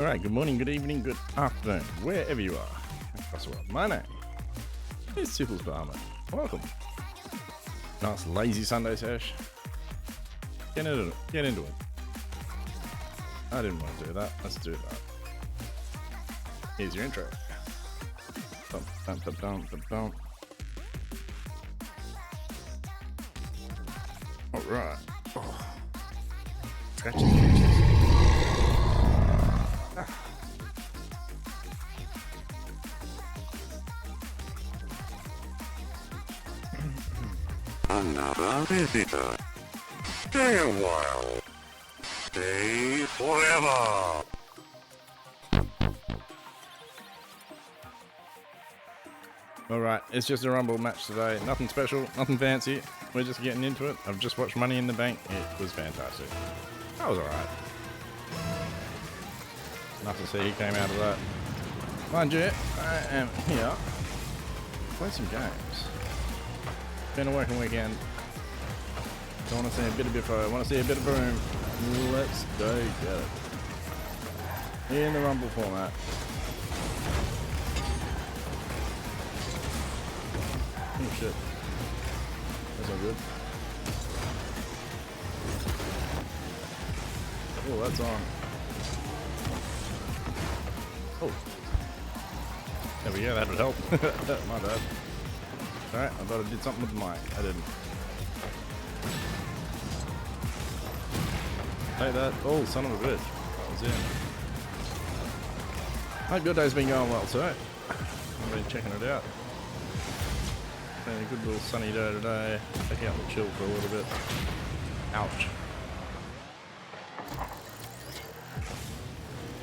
All right, good morning, good evening, good afternoon, wherever you are across the world. My name is Sipples Barman. Welcome. Nice lazy Sunday sesh. Get into it. Get into it. I didn't want to do that. Let's do that. Here's your intro. Bum, bum, bum, bum, bum, bum. All right. Oh. Scratchy scratches. Another visitor. Stay a while. Stay forever. Alright, it's just a Rumble match today. Nothing special, nothing fancy. We're just getting into it. I've just watched Money in the Bank. It was fantastic. That was alright. Nothing to see he came out of that. Mind you, I am here. Play some games. Been a working weekend. Don't want to see a bit of Biffo. I want to see a bit of Boom. Let's go get it. In the Rumble format. Oh shit. That's not good. Oh, that's on. Oh. There we go, that would help. My bad. Alright, I thought I did something with the mic. I didn't. Take that. Oh, son of a bitch. That was in. Hope your day's been going well too. I've been checking it out. Been a good little sunny day today. Taking out the chill for a little bit. Ouch.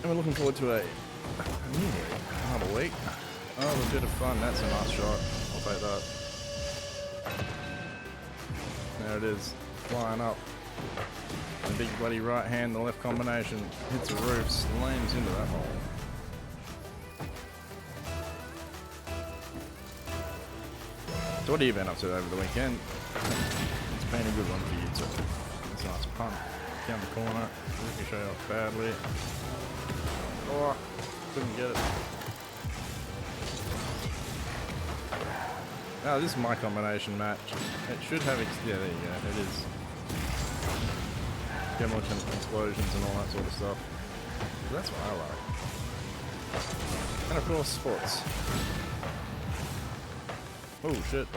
And we're looking forward to a new week. Another week. Oh, a bit of fun. That's a nice shot. I'll take that. There it is. Flying up. The big bloody right hand, the left combination. Hits the roof, slams into that hole. So what have you been up to over the weekend? It's been a good one for you too. It's a nice punt. Down the corner. Ricochet off badly. Oh, couldn't get it. Oh, this is my combination match. It should have, yeah, there you go, it is. Demolition explosions and all that sort of stuff. That's what I like. And of course, sports. Oh shit.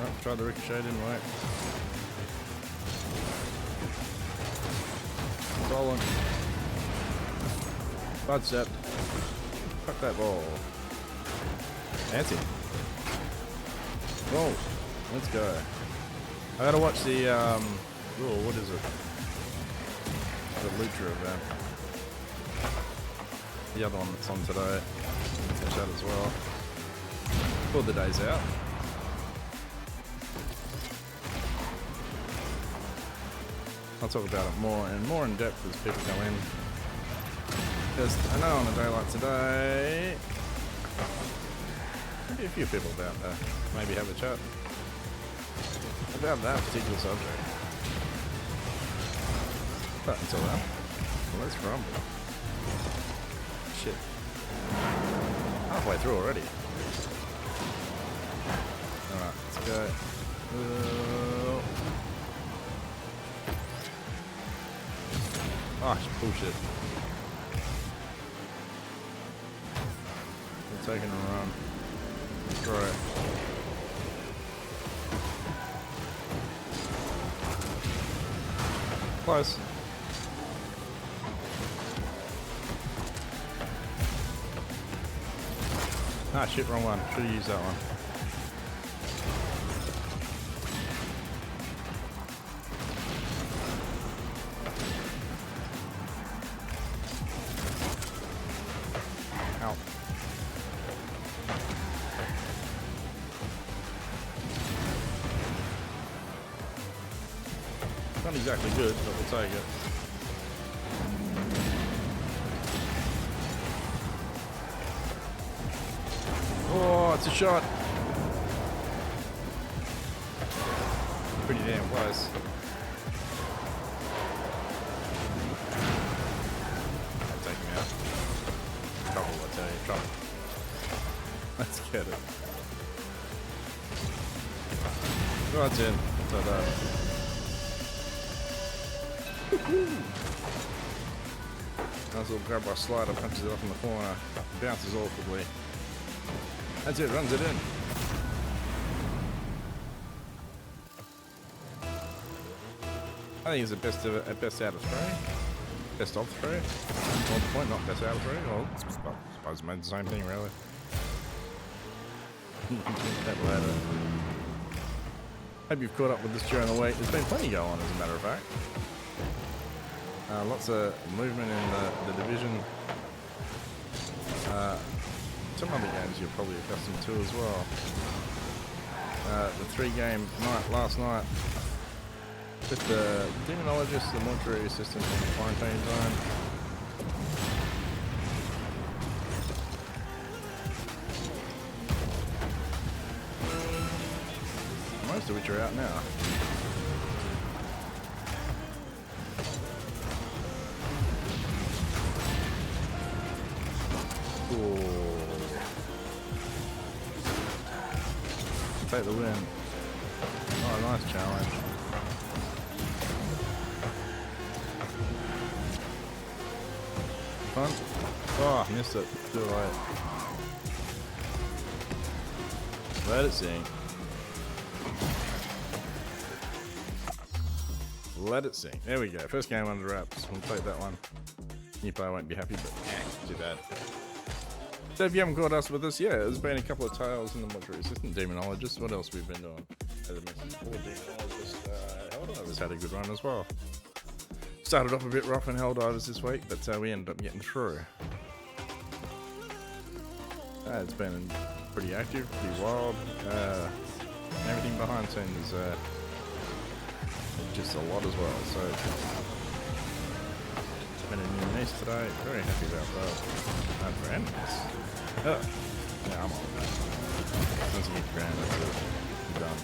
Oh, tried the ricochet, didn't work. Stolen. Bud step. Fuck that ball. Fancy. Whoa. Let's go. I gotta watch the, oh, what is it? The Lucha event. The other one that's on today. Catch that as well. Before the day's out. I'll talk about it more in depth as people come in. Because I know on a day like today, maybe a few people about that. Maybe have a chat about that particular subject. But until then, well, let's rumble. Shit. Halfway through already. Alright, let's go. Oh, bullshit. We're taking a run. Throw it. Close. Ah, shit, wrong one. Should have used that one. Ow. Not exactly good, but we'll take it. Oh, it's a shot. pretty damn close. I'll take him out. Trouble, I tell you, trouble. Let's get it. Right in. Ta-da. Nice little grab by slider, punches it off in the corner, bounces awkwardly. That's it, runs it in. I think he's the best out of 3. Best of 3. On the point, not best out of 3. Well, I suppose it made the same thing, really. That ladder. Hope you've caught up with this during the week. There's been plenty going on, as a matter of fact. Lots of movement in the division. Some other games you're probably accustomed to as well. The 3-game night last night with the Demonologist, the Mortuary Assistant, and the Quarantine Zone. Most of which are out now. Take the win. Oh, nice challenge. Fun. Oh, missed it. Too late. Let it sink. Let it sink. There we go. First game under wraps. We'll take that one. New player won't be happy, but too bad. So if you haven't caught us with us, yeah, there's been a couple of tales in the Mortuary Assistant, Demonologist. What else we've been doing? As I mentioned before, Demonologist, Helldivers had a good run as well. Started off a bit rough in Helldivers this week, but we ended up getting through. It's been pretty active, pretty wild. Everything behind the scenes is just a lot as well. So it's been a new niece today. Very happy about that. And for enemies. Yeah, I'm on that. Once you get grand, that's it. You're done.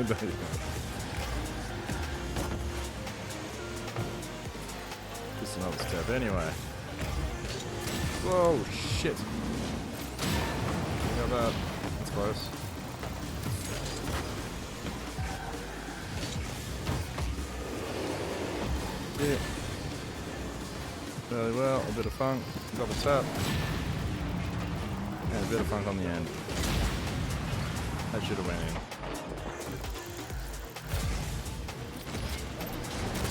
There you go. Just another step anyway. Whoa, shit. How about that? That's close. Yeah. Fairly well, a bit of funk, double tap. And a bit of funk on the end. That should have went in.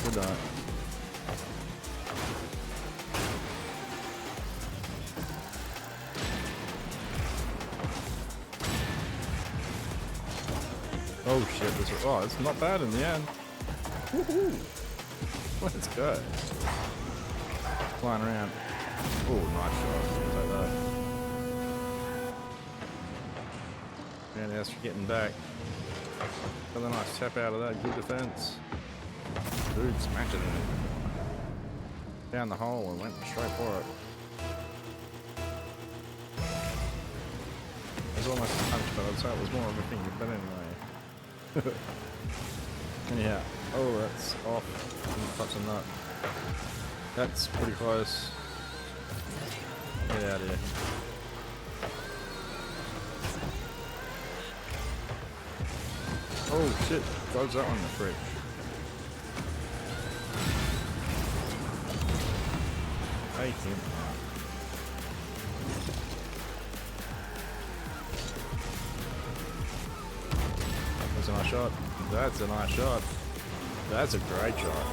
Good night. Oh shit, it's not bad in the end. Woohoo! Let's go. Flying around. Oh, nice shot. Like that. Roundhouse for getting back. Got a nice tap out of that. Good defense. Dude smashing it. Down the hole and went straight for it. It was almost a punch, but I'd say it was more of a finger, but anyway. Anyhow. Oh, that's off. Didn't touch the nut. That's pretty close. Get out of here. Oh shit, dodge that one in the fridge. Take him. That's a nice shot. That's a nice shot. That's a great shot.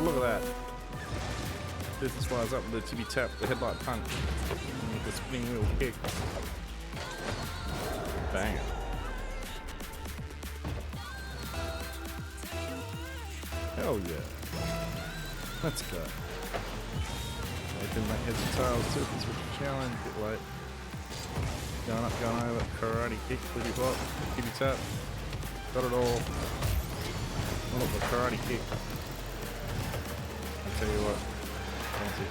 Look at that. This flies up with the tippy tap, the headlight punch, and the spinning wheel kick. Bang it. Hell yeah. Let's go. Making that heads and tails too. This was a challenge, a bit late. Going up, going over, karate kick, flippy flop, tippy tap. Got it all. Oh, the karate kick. I'll tell you what. Fancy.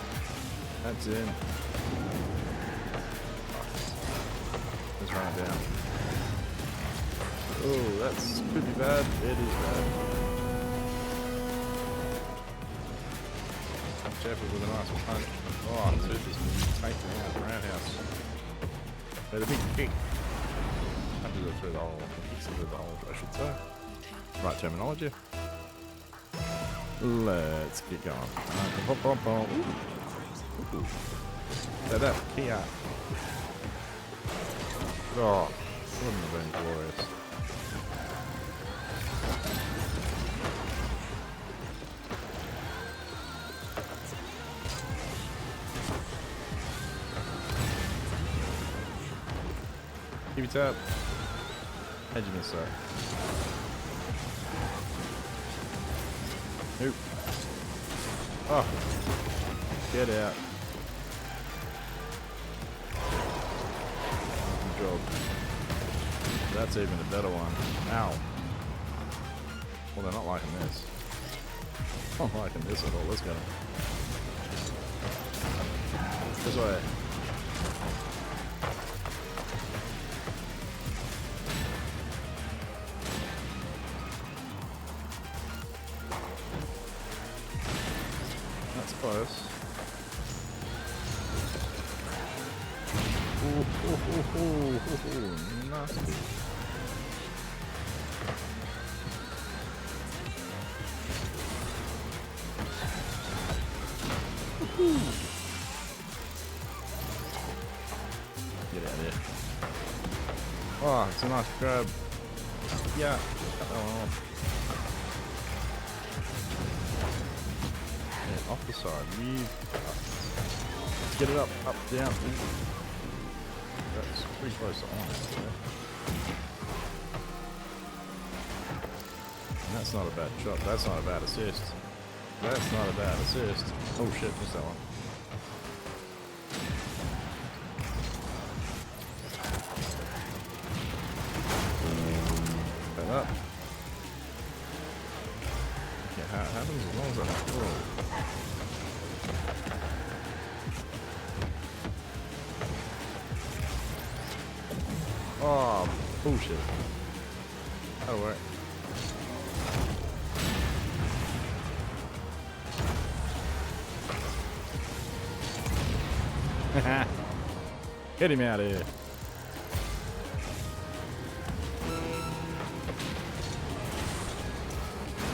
That's in. Let's run it down. Oh, that's could be bad. It is bad. Careful with a nice punch. Oh, Tooth is taking out the roundhouse. With a big kick. Punches it through the hole. Kicks it through the hole, I should say. Right terminology. Let's get going. Ooh. So that Kia. Oh, wouldn't have been glorious. Give it up. How'd you miss that? Nope. Oh. Get out. Good job. That's even a better one. Ow. Well, they're not liking this. Not liking this at all. Let's get them. This way. That's close. Ooh, nasty. Get out of here. Oh, it's a nice grab. Yeah, cut that one off. Yeah, off the side. Let's get it up, down. That's pretty close to honest. And that's not a bad shot. That's not a bad assist. That's not a bad assist. Oh shit, missed that one. Put up. Yeah, how it happens as long as I have Oh, bullshit. That'll work. Get him out of here.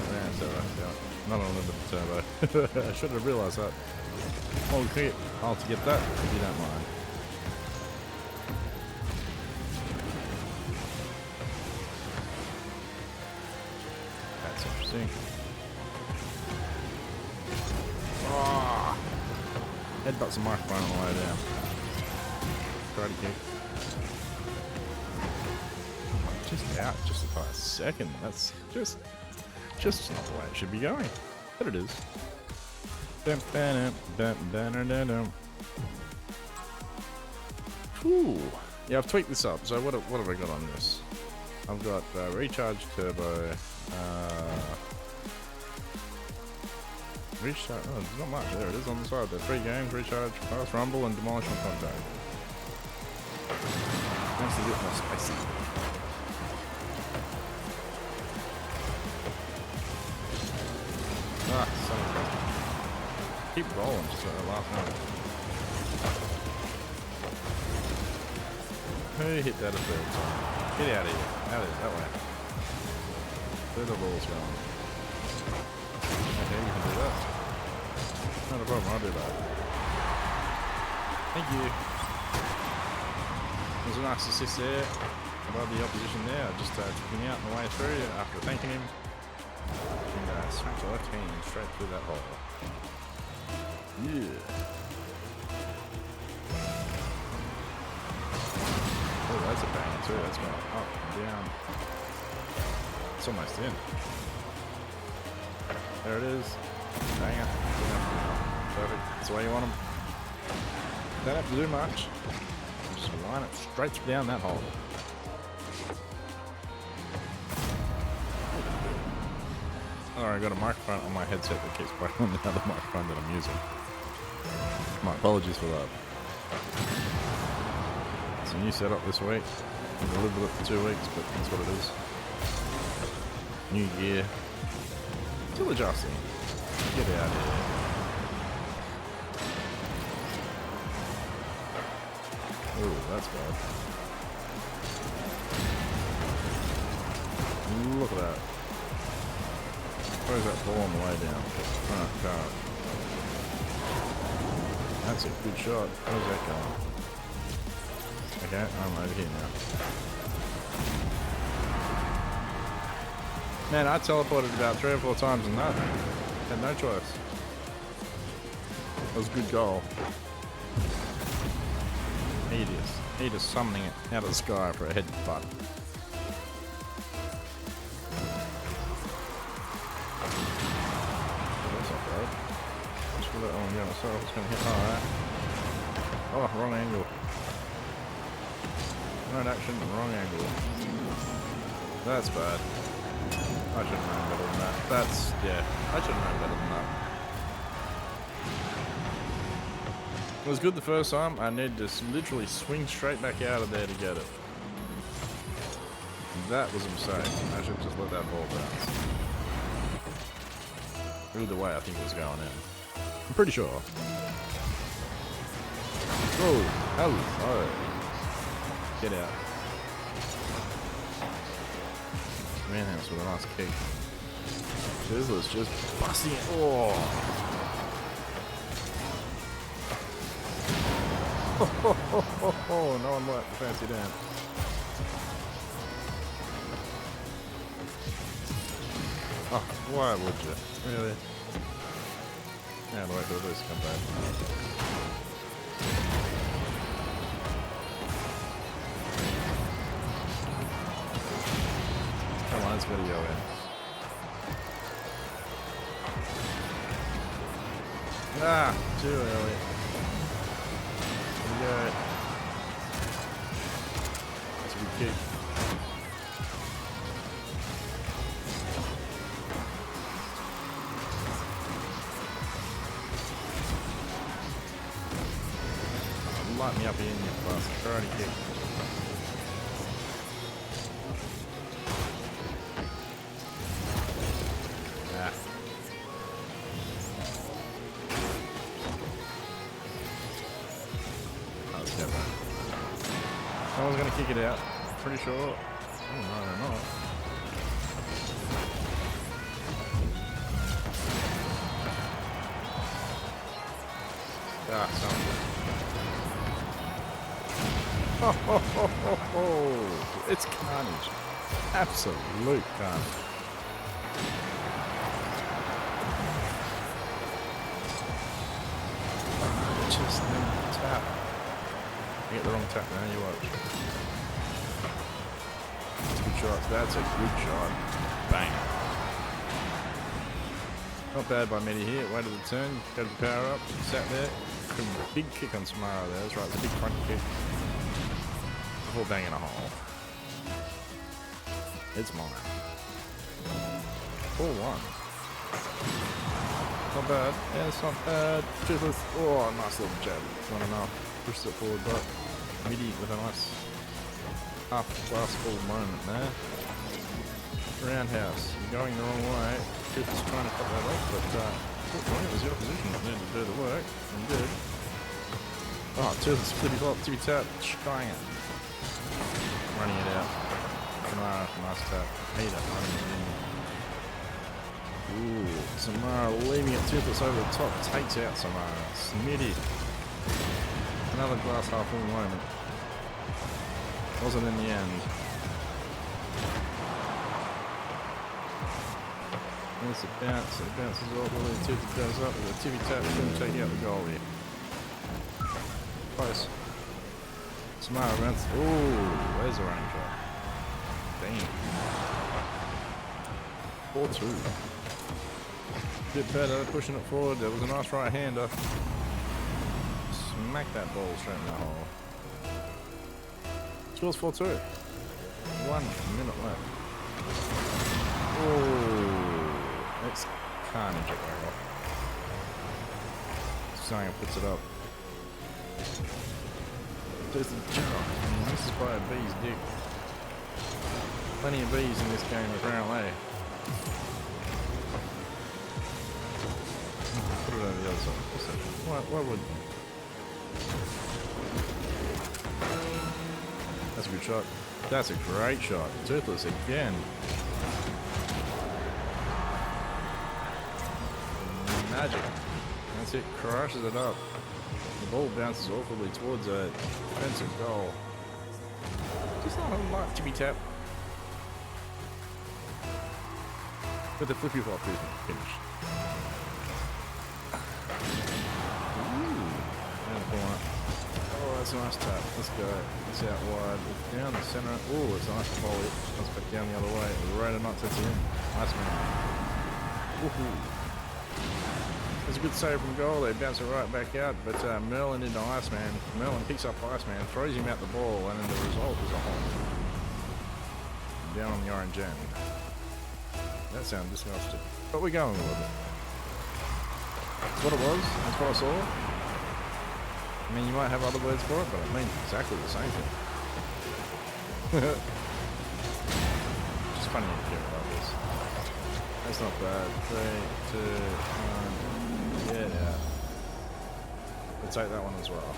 That's alright, yeah. Not on the turbo. I should have realised that. Okay, I'll have to get that if you don't mind. That's interesting. Oh, headbutts the microphone on the way down. Karate kick. Just out just by a second. That's just not the way it should be going. But it is. Whew. Yeah, I've tweaked this up. So what have I got on this? I've got recharge turbo. Recharge. Oh, there's not much. There it is on the side. There 3 games: recharge, fast rumble, and demolition contact. Makes it a bit more spicy. Ah, son of a... Keep rolling just at the last minute. Who hit that a third time? Get out of here. Out of here, that way. Where the ball's going. Okay, you can do that. Not a problem, I'll do that. Thank you. There's a nice assist there by the opposition there. I just took him out on the way through after thanking him. And smacked the left hand straight through that hole. Yeah. Oh, that's a banger too. That's going up and down. It's almost in. There it is. Banger. Perfect. That's the way you want them. Don't have to do much. Just line it straight down that hole. Alright, I got a microphone on my headset that keeps playing on the other microphone that I'm using. My apologies for that. It's a new setup this week. I've lived with it for 2 weeks, but that's what it is. New gear. Still adjusting. Get out of here. Oh, that's bad. Look at that. Where's that ball on the way down? Oh, God. That's a good shot. Where's that going? Okay, I'm over here now. Man, I teleported about 3 or 4 times and that. Had no choice. That was a good goal. He just summoning it out of the sky for a headbutt. That's not bad. Just for that one going myself, it's gonna hit. Alright. Oh, wrong angle. Right action, wrong angle. That's bad. I should have known better than that. I should have known better than that. It was good the first time. I needed to literally swing straight back out of there to get it. That was a mistake. I should have just let that ball bounce. Either way, I think it was going in. I'm pretty sure. Whoa, hello. Get out. Manhouse with a nice kick. Sizzler's just busting it. Oh. No one liked the fancy dance. Oh, why would you? Really? Yeah, I'll wait for this to come back. Come on, let's video in. Ah, too early. Here we go. That's a good kick. Light me up here in your fast karate kick. Ah. Oh, let's go back. Someone's gonna kick it out. Pretty sure. Oh no, they're not. Ah, something. It's carnage. Absolute carnage. Just the tap. You get the wrong tap now, you watch. That's a good shot. That's a good shot. Bang. Not bad by Medi here. Waited the turn. Got the power up. Sat there. Big kick on Samara there. That's right. The big front kick. Before banging a hole. It's mine. 4-1. Not bad. Yeah, it's not bad. Toothless. Oh, nice little jab. Not enough. Pushed it forward, but Midi with a nice half glass full moment there. Roundhouse. You're going the wrong way. Toothless trying to cut that off, but it was your position that needed to do the work. And did. Oh, Toothless flippy flop, tippy tap, trying it. Running it out. Samara, nice tap. Hater running it in. Ooh, Samara leaving it Toothless over the top. Takes out Samara. Smitty. Another glass half full moment. Wasn't in the end. There's a bounce. It bounces all the way. Toothless goes up with a tippy tap. Couldn't take out the goal here. Close. Samara runs. Ooh, there's a running shot. Damn. 4-2. Bit better, pushing it forward. There was a nice right hander. Smack that ball straight in the hole. Scores 4-2. 1 minute left. Oh, it's carnage at there. Sanga puts it up. There's a jump. This is by a bee's dick. Plenty of bees in this game apparently. Why wouldn't you? That's a good shot. That's a great shot. Toothless again. Magic. That's it. Crushes it up. The ball bounces awkwardly towards a defensive goal. Just not a lot to be tapped. But the flippy flop is finished. Oh, that's a nice tap. Let's go. It's out wide. It's down the centre. Oh, it's a nice volley. Let's back down the other way. Raider not sets it in. Nice man. Woohoo. That's a good save from goal. They bounce it right back out, but Merlin into Iceman. Merlin picks up Iceman, throws him out the ball, and then the result is a hole. Down on the orange end. That sounded disgusting. But we're going with it. That's what it was. That's what I saw. I mean, you might have other words for it, but it means exactly the same thing. Just funny to hear about this. That's not bad. 3, 2, 1. Get out. We'll take that one as well.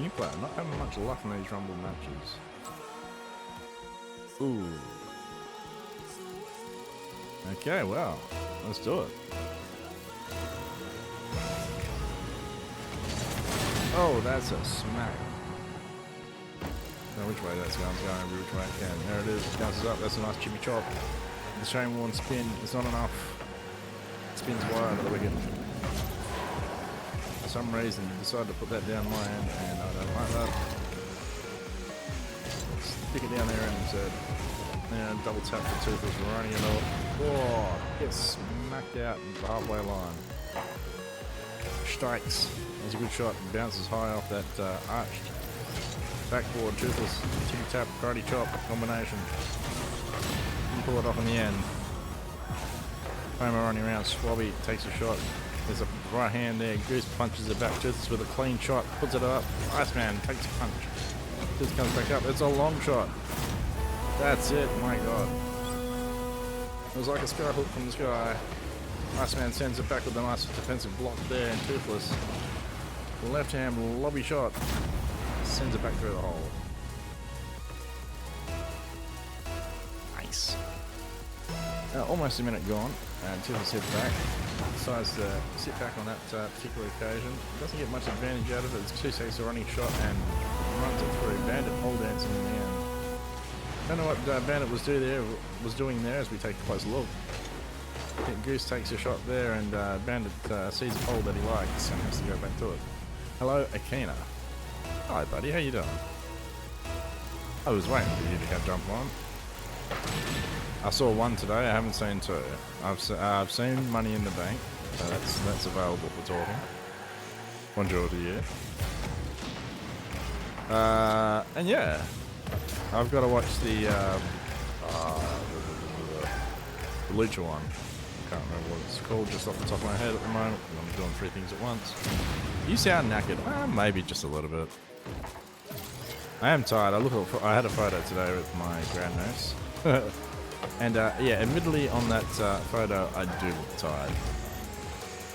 New player, not having much luck in these Rumble matches. Ooh. Okay, well, let's do it. Oh, that's a smack. Now, which way that's going? It's going every which way it can. There it is. Bounces up. That's a nice chippy chop. The Shane Warne spin. It's not enough. Spins wide of the wicket. For some reason, you decided to put that down my end, and I don't like that. Stick it down there instead. And double tap for Toothless running it off. Oh, gets smacked out in the halfway line. Strikes. That's a good shot. Bounces high off that arched backboard. Toothless tippy tap, karate chop combination. You pull it off in the end. Homer running around. Swabby takes a shot. There's a right hand there. Goose punches it back. Toothless with a clean shot. Puts it up. Iceman takes a punch. Toothless comes back up. It's a long shot. That's it. My God. It was like a sky hook from the sky. Iceman sends it back with a nice defensive block there, and Toothless, left hand lobby shot, sends it back through the hole. Nice. Almost a minute gone, and Toothless heads back. Decides to sit back on that particular occasion. Doesn't get much advantage out of it. It's 2 seconds of running shot and runs it through. Bandit pole dancing in the end. Don't know what Bandit was doing there as we take a close look. I think Goose takes a shot there, and Bandit sees a pole that he likes and has to go back to it. Hello, Akina. Hi, buddy. How you doing? I was waiting for you to come jump on. I saw one today. I haven't seen 2. I've seen Money in the Bank, so that's available for talking. Bonjour to you. And yeah, I've got to watch the Lucha one. I can't remember what it's called just off the top of my head at the moment. I'm doing 3 things at once. You sound knackered. Maybe just a little bit. I am tired. I had a photo today with my grandniece. And yeah, admittedly on that photo, I do look tired.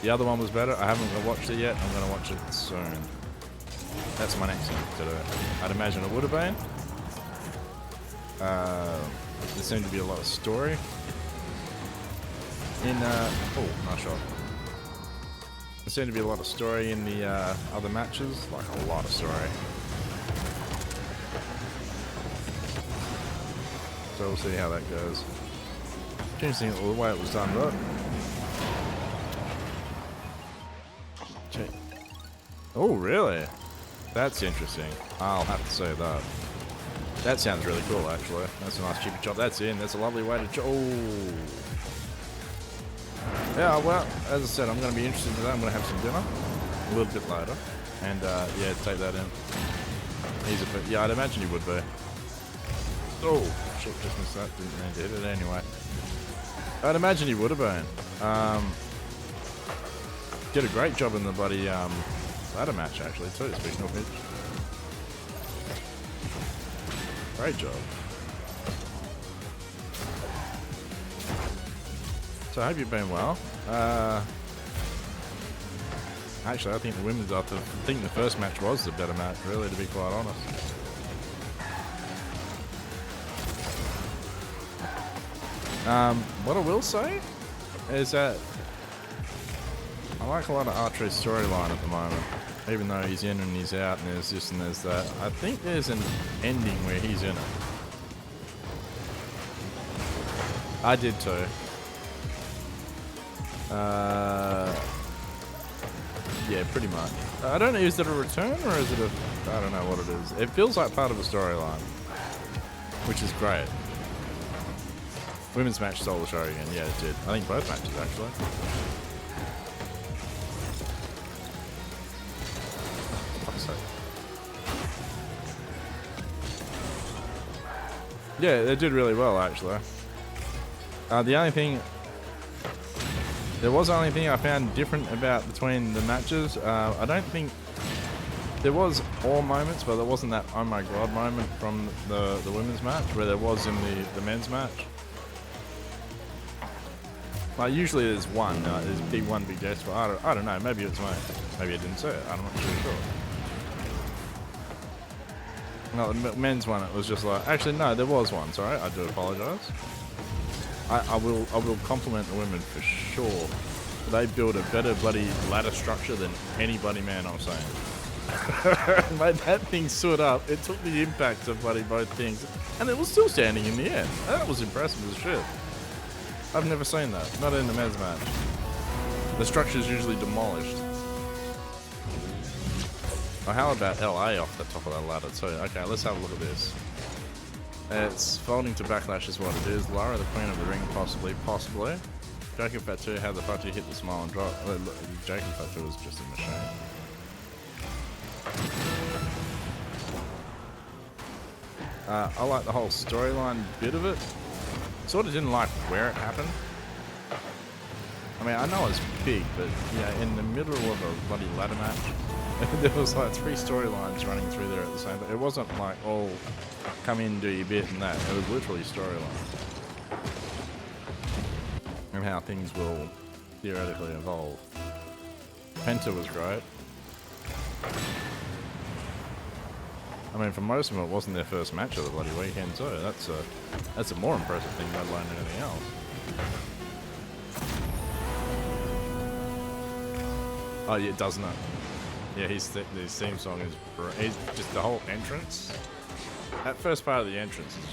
The other one was better. I haven't watched it yet. I'm going to watch it soon. That's my next thing to do. I'd imagine it would have been. There seemed to be a lot of story. Oh, nice shot. There seemed to be a lot of story in the other matches, like a lot of story. So we'll see how that goes. Interesting the way it was done, though. Oh, really? That's interesting. I'll have to say that. That sounds really cool, actually. That's a nice chippy chop. That's in. That's a lovely way to chop. Oh. Yeah, well, as I said, I'm going to be interested in that. I'm going to have some dinner a little bit later. And, yeah, take that in. Easy, but yeah, I'd imagine you would be. Oh, shit, just missed that. Didn't mean to hit it anyway. I'd imagine he would have been. Did a great job in the bloody ladder match, actually, too, speaking of which. Great job. So I hope you've been well. Actually, I think the women's I think the first match was the better match, really, to be quite honest. What I will say is that I like a lot of Archer's storyline at the moment, even though he's in and he's out and there's this and there's that. I think there's an ending where he's in it. I did too. Yeah, pretty much. I don't know, is it a return or is it I don't know what it is. It feels like part of a storyline, which is great. Women's match stole the show again. Yeah, it did. I think both matches, actually. Fuck's sake. Yeah, they did really well, actually. There was the only thing I found different between the matches. I don't think there was all moments, but there wasn't that oh my god moment from the women's match where there was in the men's match. Like usually there's one, there's big gesture. I don't know. Maybe it's mine. Maybe I didn't say it. I'm not too sure. No, the men's one. It was just like actually no, there was one. Sorry, I do apologise. I will compliment the women for sure. They build a better bloody ladder structure than anybody, man. I'm saying. Mate, that thing stood up. It took the impact of bloody both things, and it was still standing in the end. That was impressive as shit. I've never seen that. Not in the men's match. The structure's usually demolished. Oh, how about LA off the top of that ladder too? Okay, let's have a look at this. It's folding to backlash is what it is. Lara, the queen of the ring, possibly. Jacob Fatu had the Fatu hit the smile and drop. Jacob Fatu was just a machine. I like the whole storyline bit of it. Sort of didn't like where it happened. I mean, I know it's big, but yeah, in the middle of a bloody ladder match, there was like 3 storylines running through there at the same time. It wasn't like all come in, do your bit and that. It was literally storyline. And how things will theoretically evolve. Penta was great. I mean, for most of them, it wasn't their first match of the bloody weekend too. That's a more impressive thing, let alone anything else. Oh yeah, doesn't it? Yeah, his theme song is just the whole entrance. That first part of the entrance is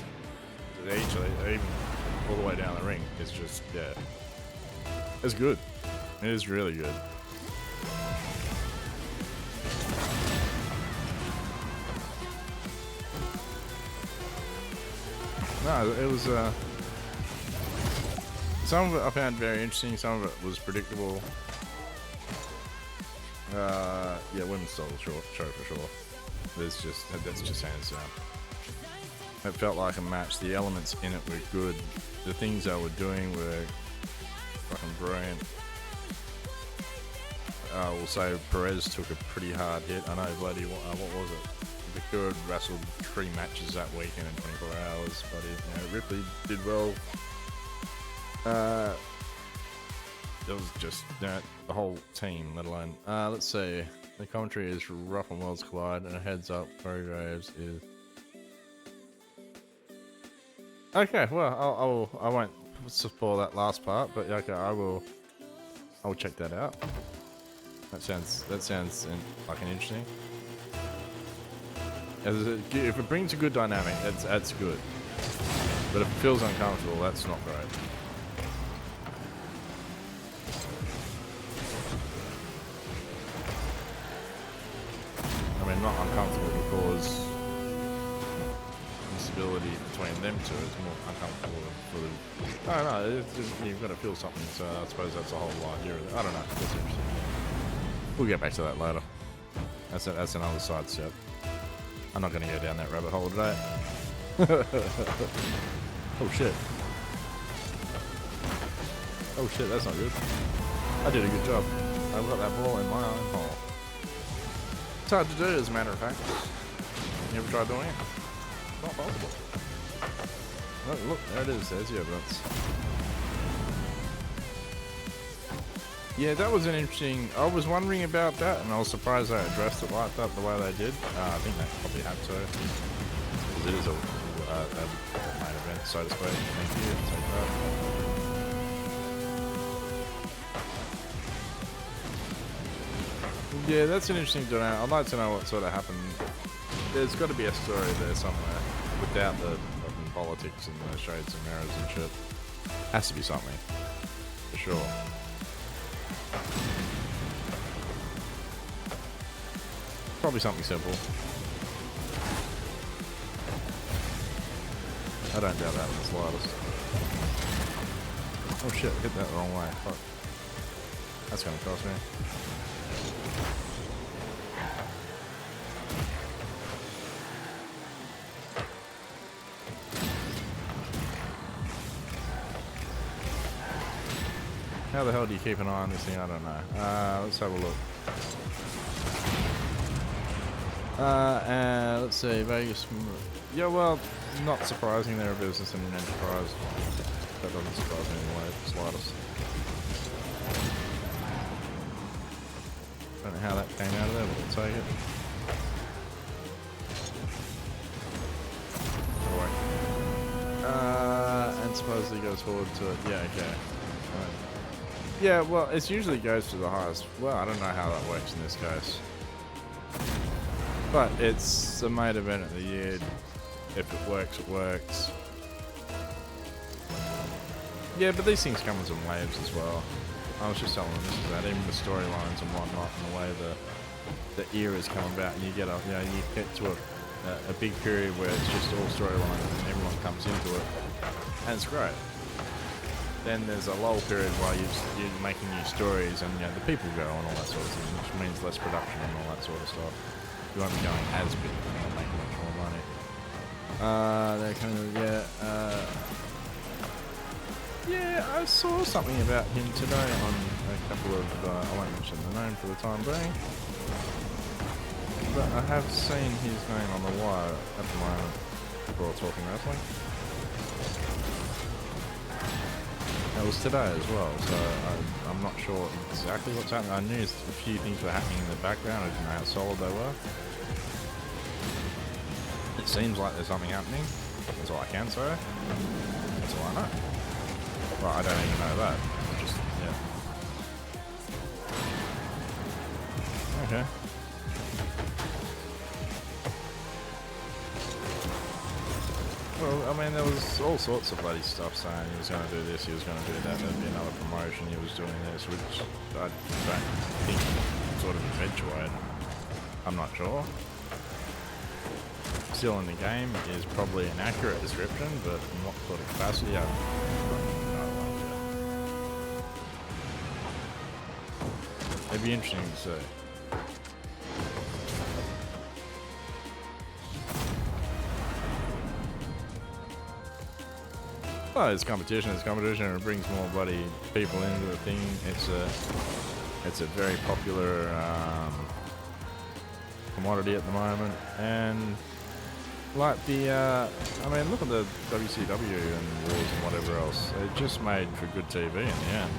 even all the way down the ring. It's just it's good. It is really good. No, it was some of it I found very interesting. Some of it was predictable. Yeah, women's stole the show for sure. That's just hands down. It felt like a match. The elements in it were good. The things they were doing were fucking brilliant. We'll say Perez took a pretty hard hit. I know bloody what was it? Bakura wrestled 3 matches that weekend in 24 hours, but Ripley did well. It was just the whole team, let alone. Let's see. The commentary is rough on Worlds Collide, and a heads up, Corey Graves is. Okay, well, I won't spoil that last part, but okay, I'll check that out. That sounds like an interesting. If it brings a good dynamic, that's good. But if it feels uncomfortable, that's not great. I mean, not uncomfortable because instability between them two is more uncomfortable for the. I don't know. You've got to feel something. So I suppose that's a whole idea of it. I don't know. That's interesting. We'll get back to that later. That's another side step. I'm not going to go down that rabbit hole today. Oh shit. Oh shit, that's not good. I did a good job. I got that ball in my own hole. It's hard to do, as a matter of fact. You ever tried doing it? It's not possible. Oh, look, there it is. There's the evidence. Yeah, that was an interesting. I was wondering about that, and I was surprised they addressed it like that the way they did. I think they probably had to, because it is a main event, so to speak. Thank you. Take that. Yeah, that's an interesting dynamic. I'd like to know what sort of happened. There's got to be a story there somewhere, without the fucking politics and the shades and mirrors and shit. Has to be something, for sure. Probably something simple. I don't doubt that in the slightest. Oh shit, hit that the wrong way. Fuck. That's gonna cost me. How the hell do you keep an eye on this thing? I don't know. Let's have a look. And let's see, Vegas. Yeah, well, not surprising they're a business and an enterprise. That doesn't surprise me anyway, the slightest. Don't know how that came out of there, but we'll take it. And supposedly goes forward to it. Yeah, okay. Right. Yeah, well, it usually goes to the highest. Well, I don't know how that works in this case. But it's the main event of the year. If it works, it works. Yeah, but these things come in some waves as well. I was just telling them this is that, even the storylines and whatnot, and the way the eras come about, and you get you get to a big period where it's just all storylines and everyone comes into it, and it's great. Then there's a lull period while you're making new stories, and the people go and all that sort of thing, which means less production and all that sort of stuff. You won't be going as big, and you'll make much more money. They're kind of yeah, I saw something about him today on a couple of, I won't mention the name for the time being, but I have seen his name on the wire at the moment for Talking Wrestling. It was today as well, so I'm not sure exactly what's happening. I knew a few things were happening in the background. I didn't know how solid they were. It seems like there's something happening. That's all I can say. That's all I know. Well, I don't even know that. Just, yeah. Okay. Well, I mean, there was all sorts of bloody stuff saying he was going to do this, he was going to do that, there'd be another promotion, he was doing this, which I don't think sort of eventuated. I'm not sure. Still in the game is probably an accurate description, but in what sort of capacity, I have no idea. It'd be interesting to see. Well, it's competition, and it brings more bloody people into the thing. It's a very popular commodity at the moment, and like the, I mean, look at the WCW and Wars and whatever else. It just made for good TV in the end.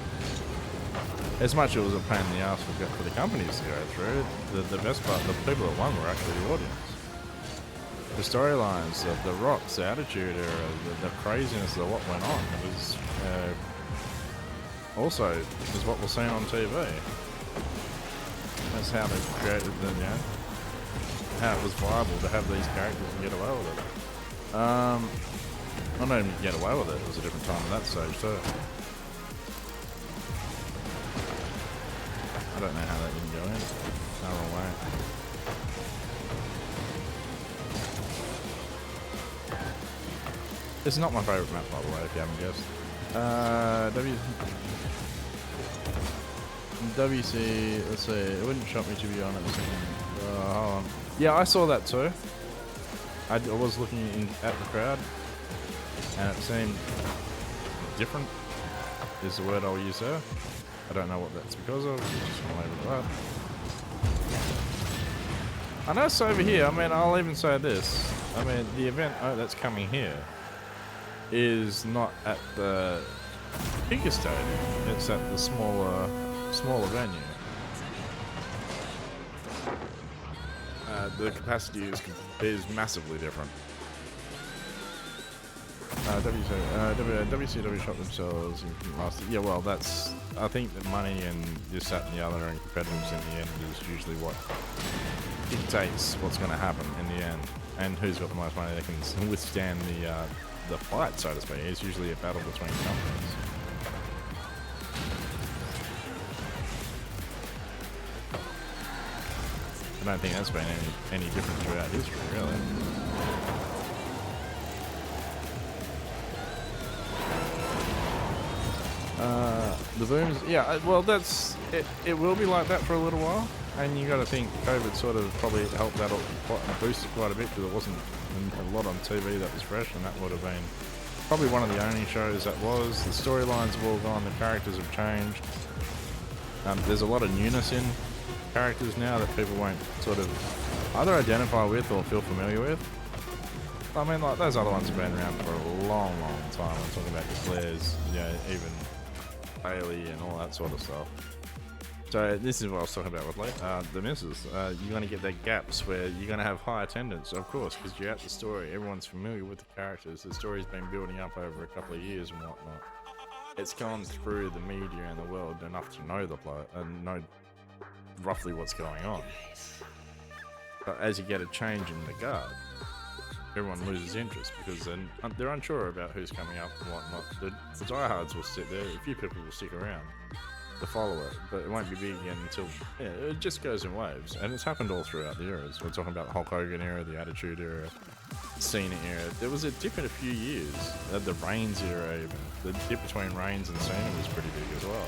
As much as it was a pain in the ass for the companies to go through, the best part, the people that won were actually the audience. The storylines, the Rocks, the Attitude Era, the craziness of what went on, it was also is what we're seeing on TV. That's how they created the, how it was viable to have these characters and get away with it. I don't even get away with it. It was a different time at that stage too. I don't know how that didn't go in. No wrong way. This is not my favourite map, by the way, if you haven't guessed. WC, let's see, it wouldn't shock me to be on it. Hold on. Yeah, I saw that too. I was looking at the crowd, and it seemed different, is the word I'll use there. I don't know what that's because of, just want to leave it at that. I know it's over here, I mean, I'll even say this. I mean, the event that's coming here is not at the bigger stadium, it's at the smaller smaller venue. The capacity is massively different. WCW shot themselves in last year. Yeah, well, that's, I think that money and this, that, and the other, and competitors in the end is usually what dictates what's going to happen in the end, and who's got the most money that can withstand the fight, so to speak. It's usually a battle between companies. I don't think that's been any different throughout history, really. The booms, yeah, well, that's it. It will be like that for a little while, and you got to think COVID sort of probably helped that boost it quite a bit, because it wasn't a lot on TV that was fresh, and that would have been probably one of the only shows that was. The storylines have all gone, the characters have changed. There's a lot of newness in characters now that people won't sort of either identify with or feel familiar with. I mean, like, those other ones have been around for a long, long time. I'm talking about the Flares, you know, even Bailey and all that sort of stuff. So this is what I was talking about with the misses. You're going to get that gaps where you're going to have high attendance, of course, because you're at the story. Everyone's familiar with the characters. The story's been building up over a couple of years and whatnot. It's gone through the media and the world enough to know the plot and know roughly what's going on. But as you get a change in the guard, everyone loses interest because they're unsure about who's coming up and whatnot. The diehards will sit there, a few people will stick around to follow it, but it won't be big again until, yeah, it just goes in waves. And it's happened all throughout the eras. We're talking about the Hulk Hogan era, the Attitude era, Cena era. There was a dip in a few years, the Reigns era even. The dip between Reigns and Cena was pretty big as well.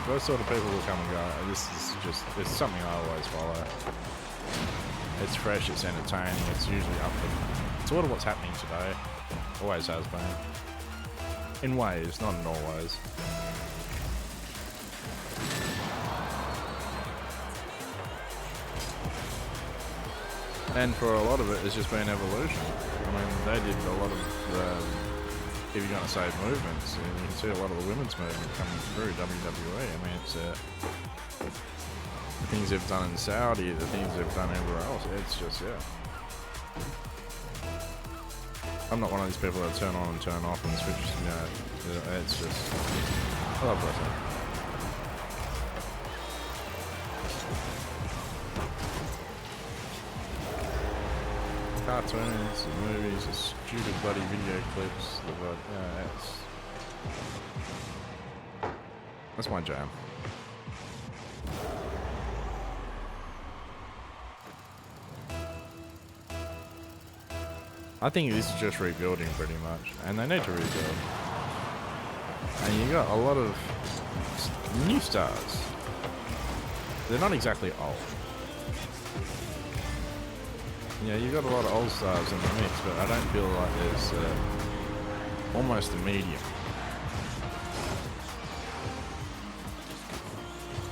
Those sort of people will come and go. This is just, it's something I always follow. It's fresh, it's entertaining, it's usually up to sort of what's happening today. Always has been. In ways, not in all ways. And for a lot of it, it's just been evolution. I mean, they did a lot of if you're going to say movements, you can see a lot of the women's movement coming through WWE. I mean, it's the things they've done in Saudi, the things they've done everywhere else. It's just, yeah. I'm not one of these people that turn on and turn off and switch, you know, it's just, I love wrestling. Cartoons, the movies, the stupid bloody video clips, that's my jam. I think this is just rebuilding pretty much, and they need to rebuild. And you got a lot of new stars. They're not exactly old. Yeah, you got a lot of old stars in the mix, but I don't feel like there's almost a medium.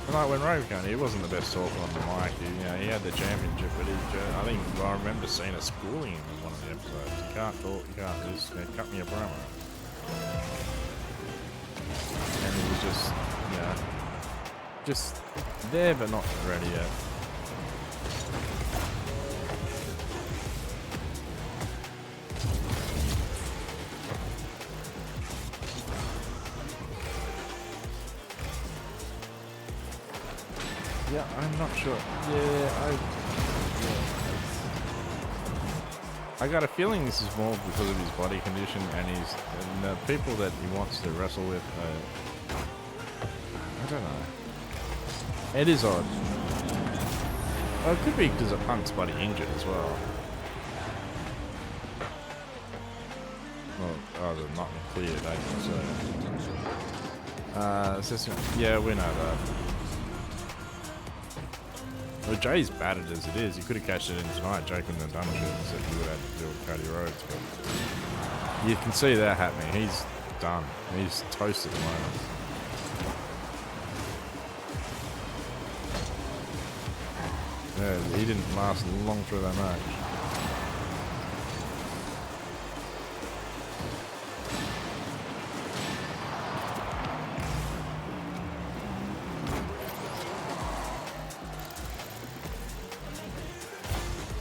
And like when Rove came, he wasn't the best talker on the mic. He had the championship, but I think I remember seeing a schooling him in one of the episodes. You can't talk, you can't do this, cut me a promo. And he was just there but not ready yet. Yeah, I'm not sure. I got a feeling this is more because of his body condition and the people that he wants to wrestle with. I don't know. It is odd. Well, it could be because of Punk's body injured as well. Well, they're not cleared, I think so. Yeah, we know that. Well, Jay's battered as it is. He could have cashed it in tonight. Jay couldn't have done shit, except he would have had to deal with Cody Rhodes. But you can see that happening. He's done. He's toast at the moment. Yeah, he didn't last long through that match.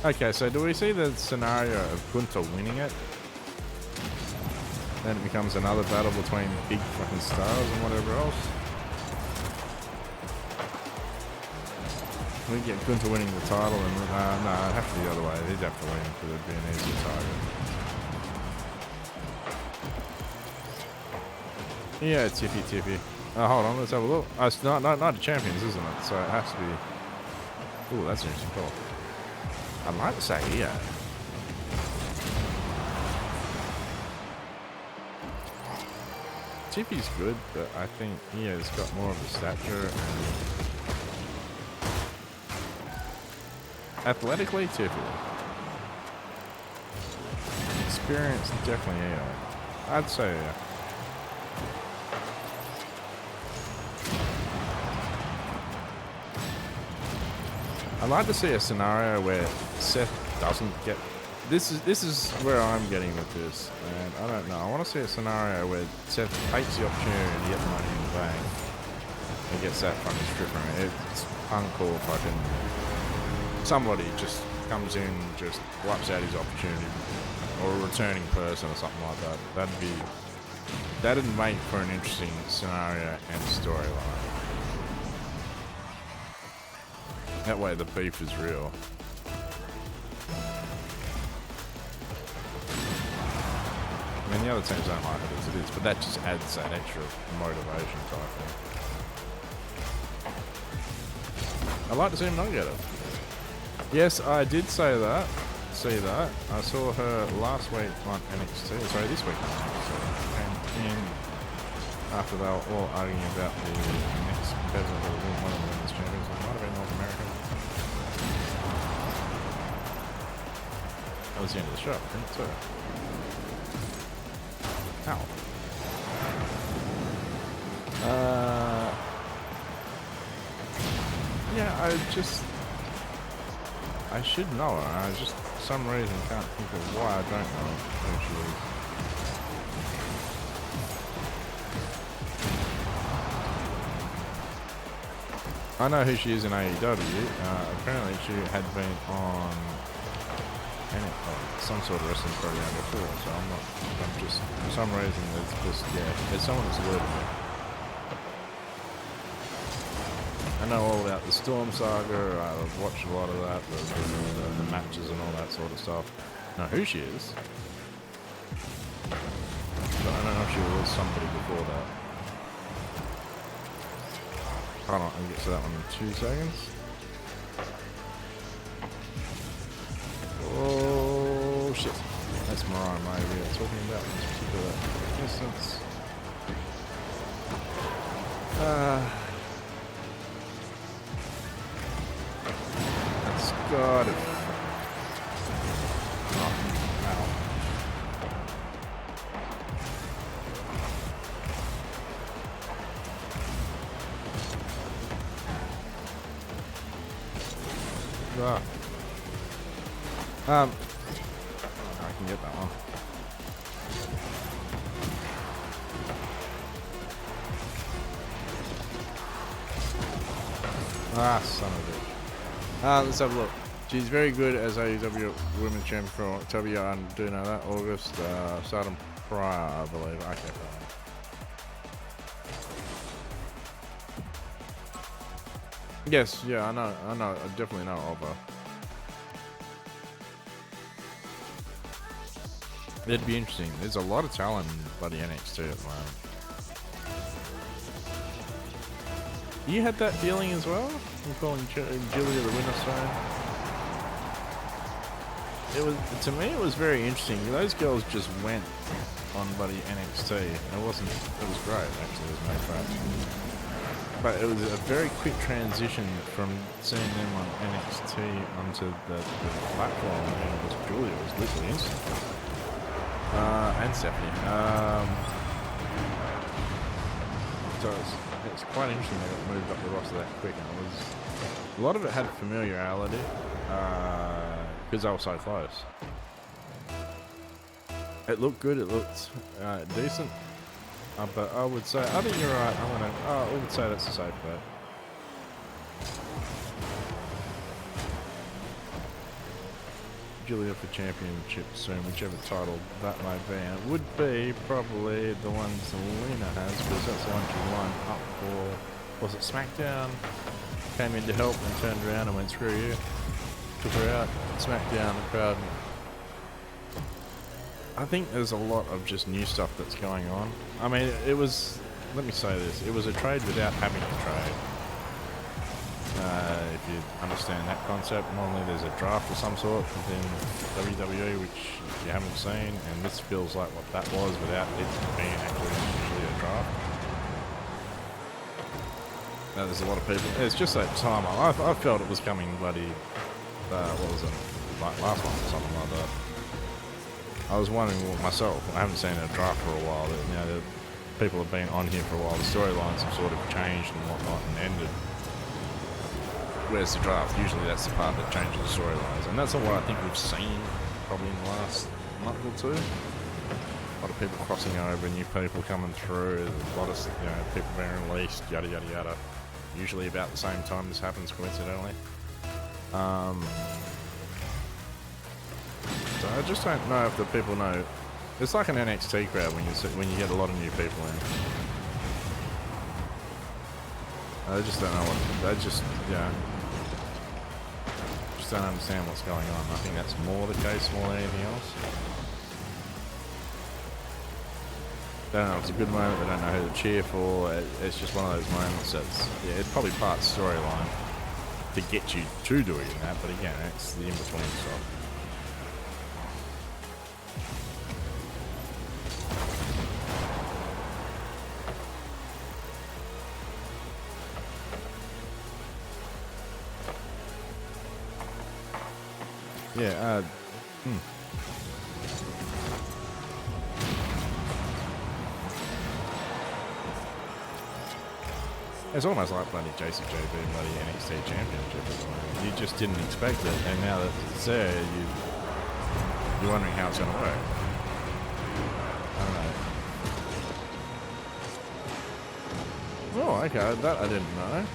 Okay, so do we see the scenario of Gunther winning it? Then it becomes another battle between big fucking stars and whatever else. We get Gunther winning the title and, no, it'd have to be the other way. He'd have to win because it'd be an easier target. Yeah, tippy. Oh, hold on, let's have a look. Oh, it's not the champions, isn't it? So it has to be... Ooh, that's an interesting call. I'd like to say yeah. Tippy's good, but I think Ia's got more of a stature and athletically Tippy. Experience definitely Ia. I'd say yeah. I'd like to see a scenario where Seth doesn't get... This is where I'm getting with this, and I don't know. I want to see a scenario where Seth takes the opportunity to get the money in the bank and gets that fucking strip ring. It's uncool fucking... Somebody just comes in, just wipes out his opportunity, or a returning person or something like that. That'd make for an interesting scenario and storyline. That way the beef is real. I mean, the other teams don't like it as it is, but that just adds that extra motivation type thing. I'd like to see him not get it. Yes, I did say that. See that. I saw her last week on NXT. Sorry, this week on NXT. And in after they were all arguing about the next competitor that will win one of the women's champions. It might have been North America. That was the end of the show, I think, too. Ow. Yeah, I should know her. I just, for some reason, can't think of why I don't know who she is. I know who she is in AEW. Apparently she had been on some sort of wrestling program before, so I'm just, for some reason, there's someone that's alerted me. I know all about the Storm Saga, I've watched a lot of that, the matches and all that sort of stuff. I know who she is, but I don't know if she was somebody before that. Hold on, I'll get to that one in 2 seconds. Oh shit. That's Mariah May we are talking about in this particular instance. That's got it. I can get that one. Ah, son of a bitch. Let's have a look. She's very good as AEW Women's Champion for October. I do know that. August, Stardom Prior, I believe. Okay, fine. Yes, yeah, I know, I definitely know of her. It'd be interesting. There's a lot of talent in bloody NXT at the moment. You had that feeling as well? I'm calling Julia the winner stone. To me, it was very interesting. Those girls just went on bloody NXT. It was great, actually, there's no fact. But it was a very quick transition from seeing them on NXT onto the platform. I mean, it was Julia, it was literally instant. And Stephanie. So it's quite interesting that it moved up the roster that quick. And it was a lot of it had familiarity because they were so close. It looked good. It looked decent. But I would say, I think you're right. I would say that's a safe bet. Julia for championship soon, whichever title that may be. And it would be probably the one Zelina has, because that's the one she won up for, was it SmackDown? Came in to help and turned around and went, screw you. Took her out, SmackDown, the crowd. I think there's a lot of just new stuff that's going on. I mean, it was, let me say this, it was a trade without having to trade. If you understand that concept, normally there's a draft of some sort within WWE, which you haven't seen, and this feels like what that was without it being actually a draft. Now, there's a lot of people, it's just that time, I felt it was coming bloody, what was it, like last month or something like that. I was wondering myself, I haven't seen a draft for a while, that, you know, the people have been on here for a while, the storylines have sort of changed and whatnot and ended. Where's the draft? Usually that's the part that changes the storylines, and that's what I think we've seen probably in the last month or two. A lot of people crossing over, new people coming through, a lot of people being released, yada yada yada. Usually about the same time this happens, coincidentally. So I just don't know if the people know. It's like an NXT crowd when you get a lot of new people in. I just don't know what they just don't understand what's going on. I think that's more the case more than anything else. They don't know if it's a good moment, they don't know who to cheer for. It's just one of those moments that's, it's probably part storyline to get you to doing that, but again, it's the in-between stuff. Yeah, It's almost like bloody JCJB and bloody NXT Championship at the moment. You just didn't expect it, and now that it's there, you're wondering how it's going to work. I don't know. Oh, okay, that I didn't know.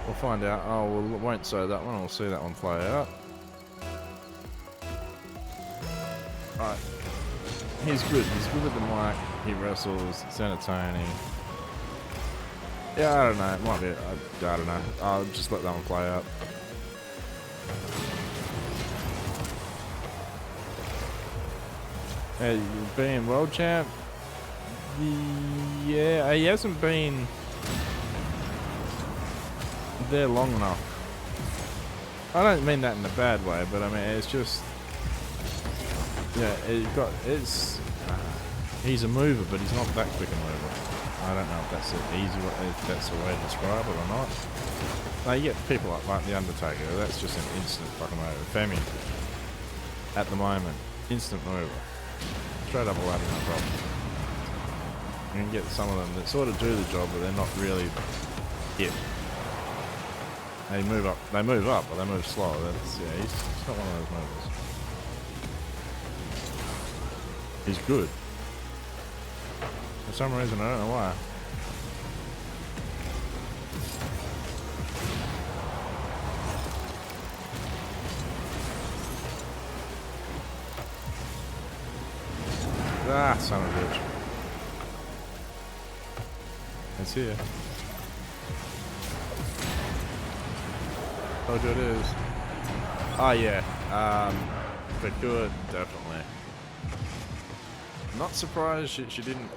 We'll find out. Oh, well, we won't say that one. We'll see that one play out. Alright. He's good. He's good with the mic. He wrestles. It's entertaining. Yeah, I don't know. It might be. I don't know. I'll just let that one play out. Hey, being world champ? Yeah, he hasn't been there long enough. I don't mean that in a bad way, but I mean it's just, yeah, he's a mover, but he's not that quick a mover. I don't know if that's if that's the way to describe it or not. Now you get people like the Undertaker, that's just an instant fucking mover. Femi, at the moment, instant mover, straight up a ladder, no problem. You can get some of them that sort of do the job, but they're not really it. They move up, but they move slow. That's, yeah, he's not one of those movers. He's good. For some reason, I don't know why. Ah, son of a bitch. It's here. Oh, it is. Oh, yeah. For good, definitely. Not surprised she didn't.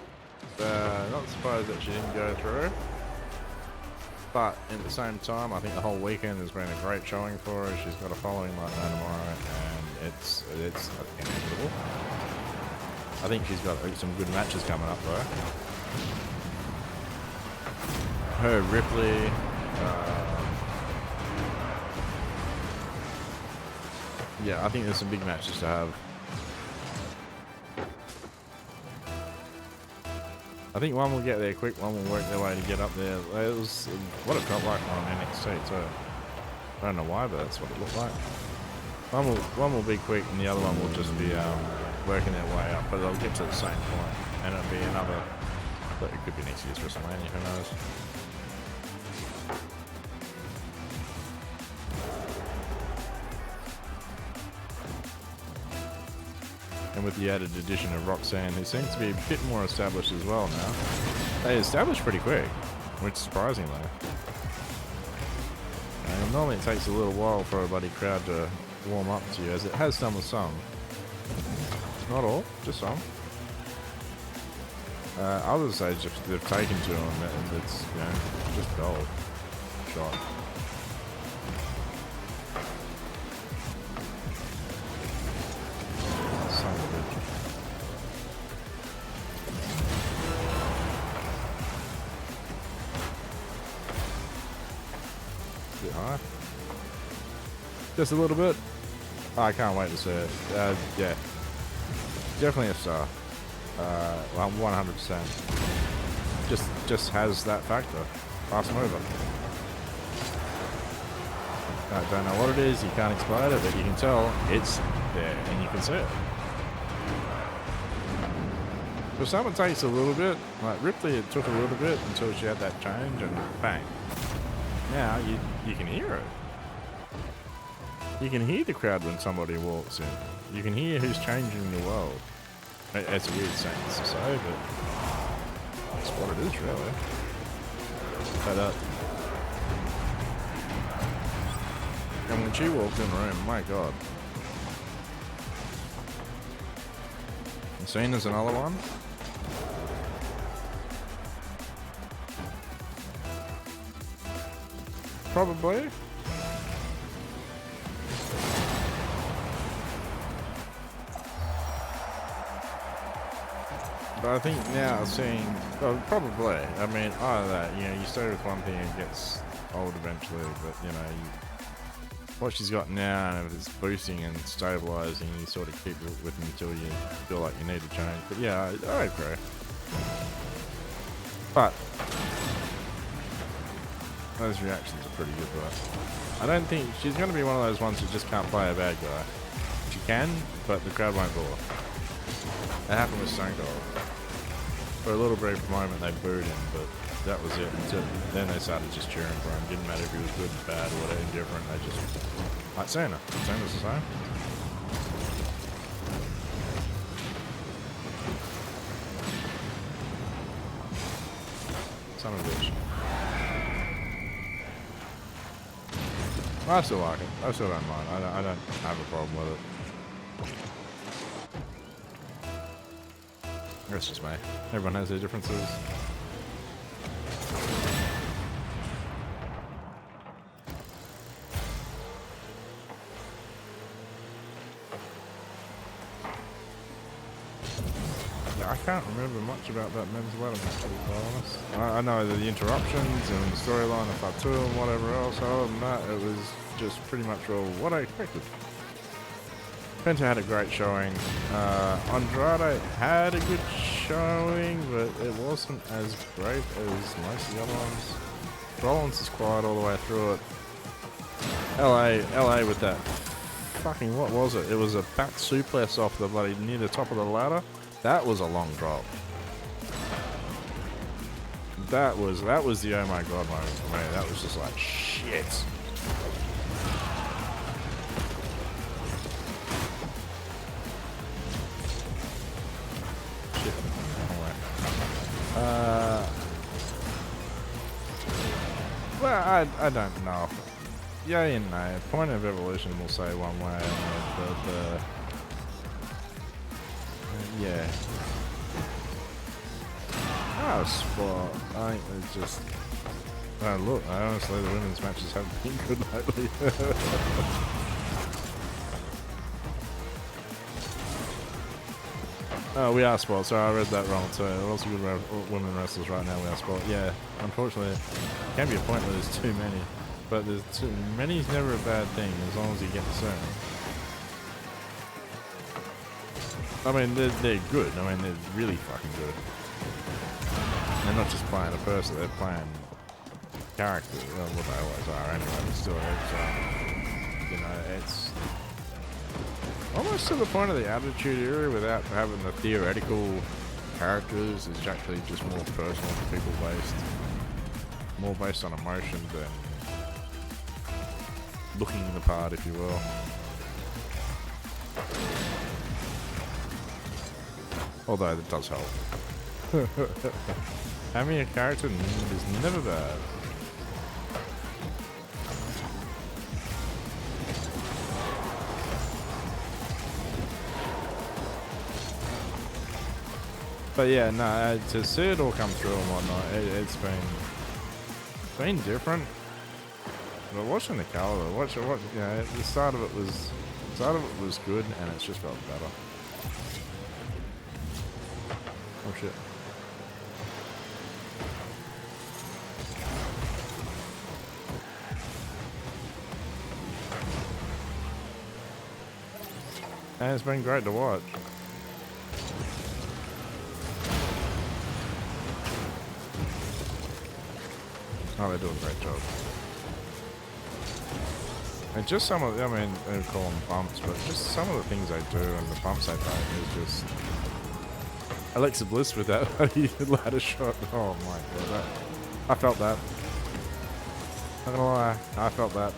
Not surprised that she didn't go through. But at the same time, I think the whole weekend has been a great showing for her. She's got a following like no tomorrow, and it's inevitable. I think she's got some good matches coming up though. Her Ripley. Yeah, I think there's some big matches to have. I think one will get there quick, one will work their way to get up there. It was what it felt like on NXT too. I don't know why, but that's what it looked like. One will be quick, and the other one will just be working their way up, but they'll get to the same point, and it'll be another. But it could be next year's WrestleMania. Who knows? And with the added addition of Roxanne, who seems to be a bit more established as well now. They established pretty quick, which surprisingly. And normally it takes a little while for a bloody crowd to warm up to you, as it has done with some. Not all, just some. Others they've taken to them, and it's, you know, just gold. Shot. Son of a bitch. Bit high. Just a little bit. Oh, I can't wait to see it. Yeah. Definitely a star. 100%. Just has that factor. Fast mover. I don't know what it is, you can't explain it, but you can tell it's there and you can see it. For some it takes a little bit, like Ripley it took a little bit until she had that change and bang. Now you can hear it. You can hear the crowd when somebody walks in. You can hear who's changing the world. It's a weird sentence to say, but that's what it is really. But and when she walked in the room, my god. And Cena's another one. Probably. But I think now seeing, well, probably. I mean, either that, you know, you stay with one thing and it gets old eventually, but you know, what she's got now, and if it's boosting and stabilizing, you sort of keep it with them until you feel like you need to change. But yeah, I agree. But those reactions are pretty good, though. I don't think she's going to be one of those ones who just can't play a bad guy. She can, but the crowd won't boo her. That happened with Stone Cold. For a little brief moment, they booed him, but that was it. Until then, they started just cheering for him. Didn't matter if he was good, bad, or whatever, indifferent. They just like Cena. Cena's the same. Son of a bitch. I still like it. I still don't mind. I don't have a problem with it. That's just me. Everyone has their differences. Yeah, I can't remember much about that men's ladder match, to be quite honest. I know the interruptions and the storyline of Fatu and whatever else. Other than that, it was just pretty much all what I expected. Penta had a great showing. Andrade had a good showing, but it wasn't as great as most of the other ones. Rollins is quiet all the way through it. LA with that fucking, what was it? It was a back suplex off the bloody near the top of the ladder. That was a long drop. That was the oh my god moment for me. That was just like shit. Well, I don't know. Yeah and no. Point of Evolution will say one way, but yeah. Oh, spot. I think it's just. Oh, look, honestly, the women's matches haven't been good lately. Oh, we are spot. Sorry, I read that wrong. So, lots of good women wrestlers right now. We are spot. Yeah, unfortunately, it can be a point where there's too many. But there's too many is never a bad thing as long as you get the certain. I mean, they're good. I mean, they're really fucking good. not just playing a person, they're playing characters. Well, what they always are anyway, but still, it's, you know, it's almost to the point of the Attitude Era without having the theoretical characters. It's actually just more personal, people based, more based on emotion than looking the part, if you will. Although that does help. Having a character is never bad. But yeah, no, to see it all come through and whatnot, it's been different. But watching the caliber, you know, the start of it was good, and it's just got better. Oh shit. And it's been great to watch. Oh, they do a great job. And just some of, I mean, they call them bumps, but just some of the things they do and the bumps they take is just... Alexa Bliss with that ladder shot. Oh my god, I felt that. Not gonna lie, I felt that.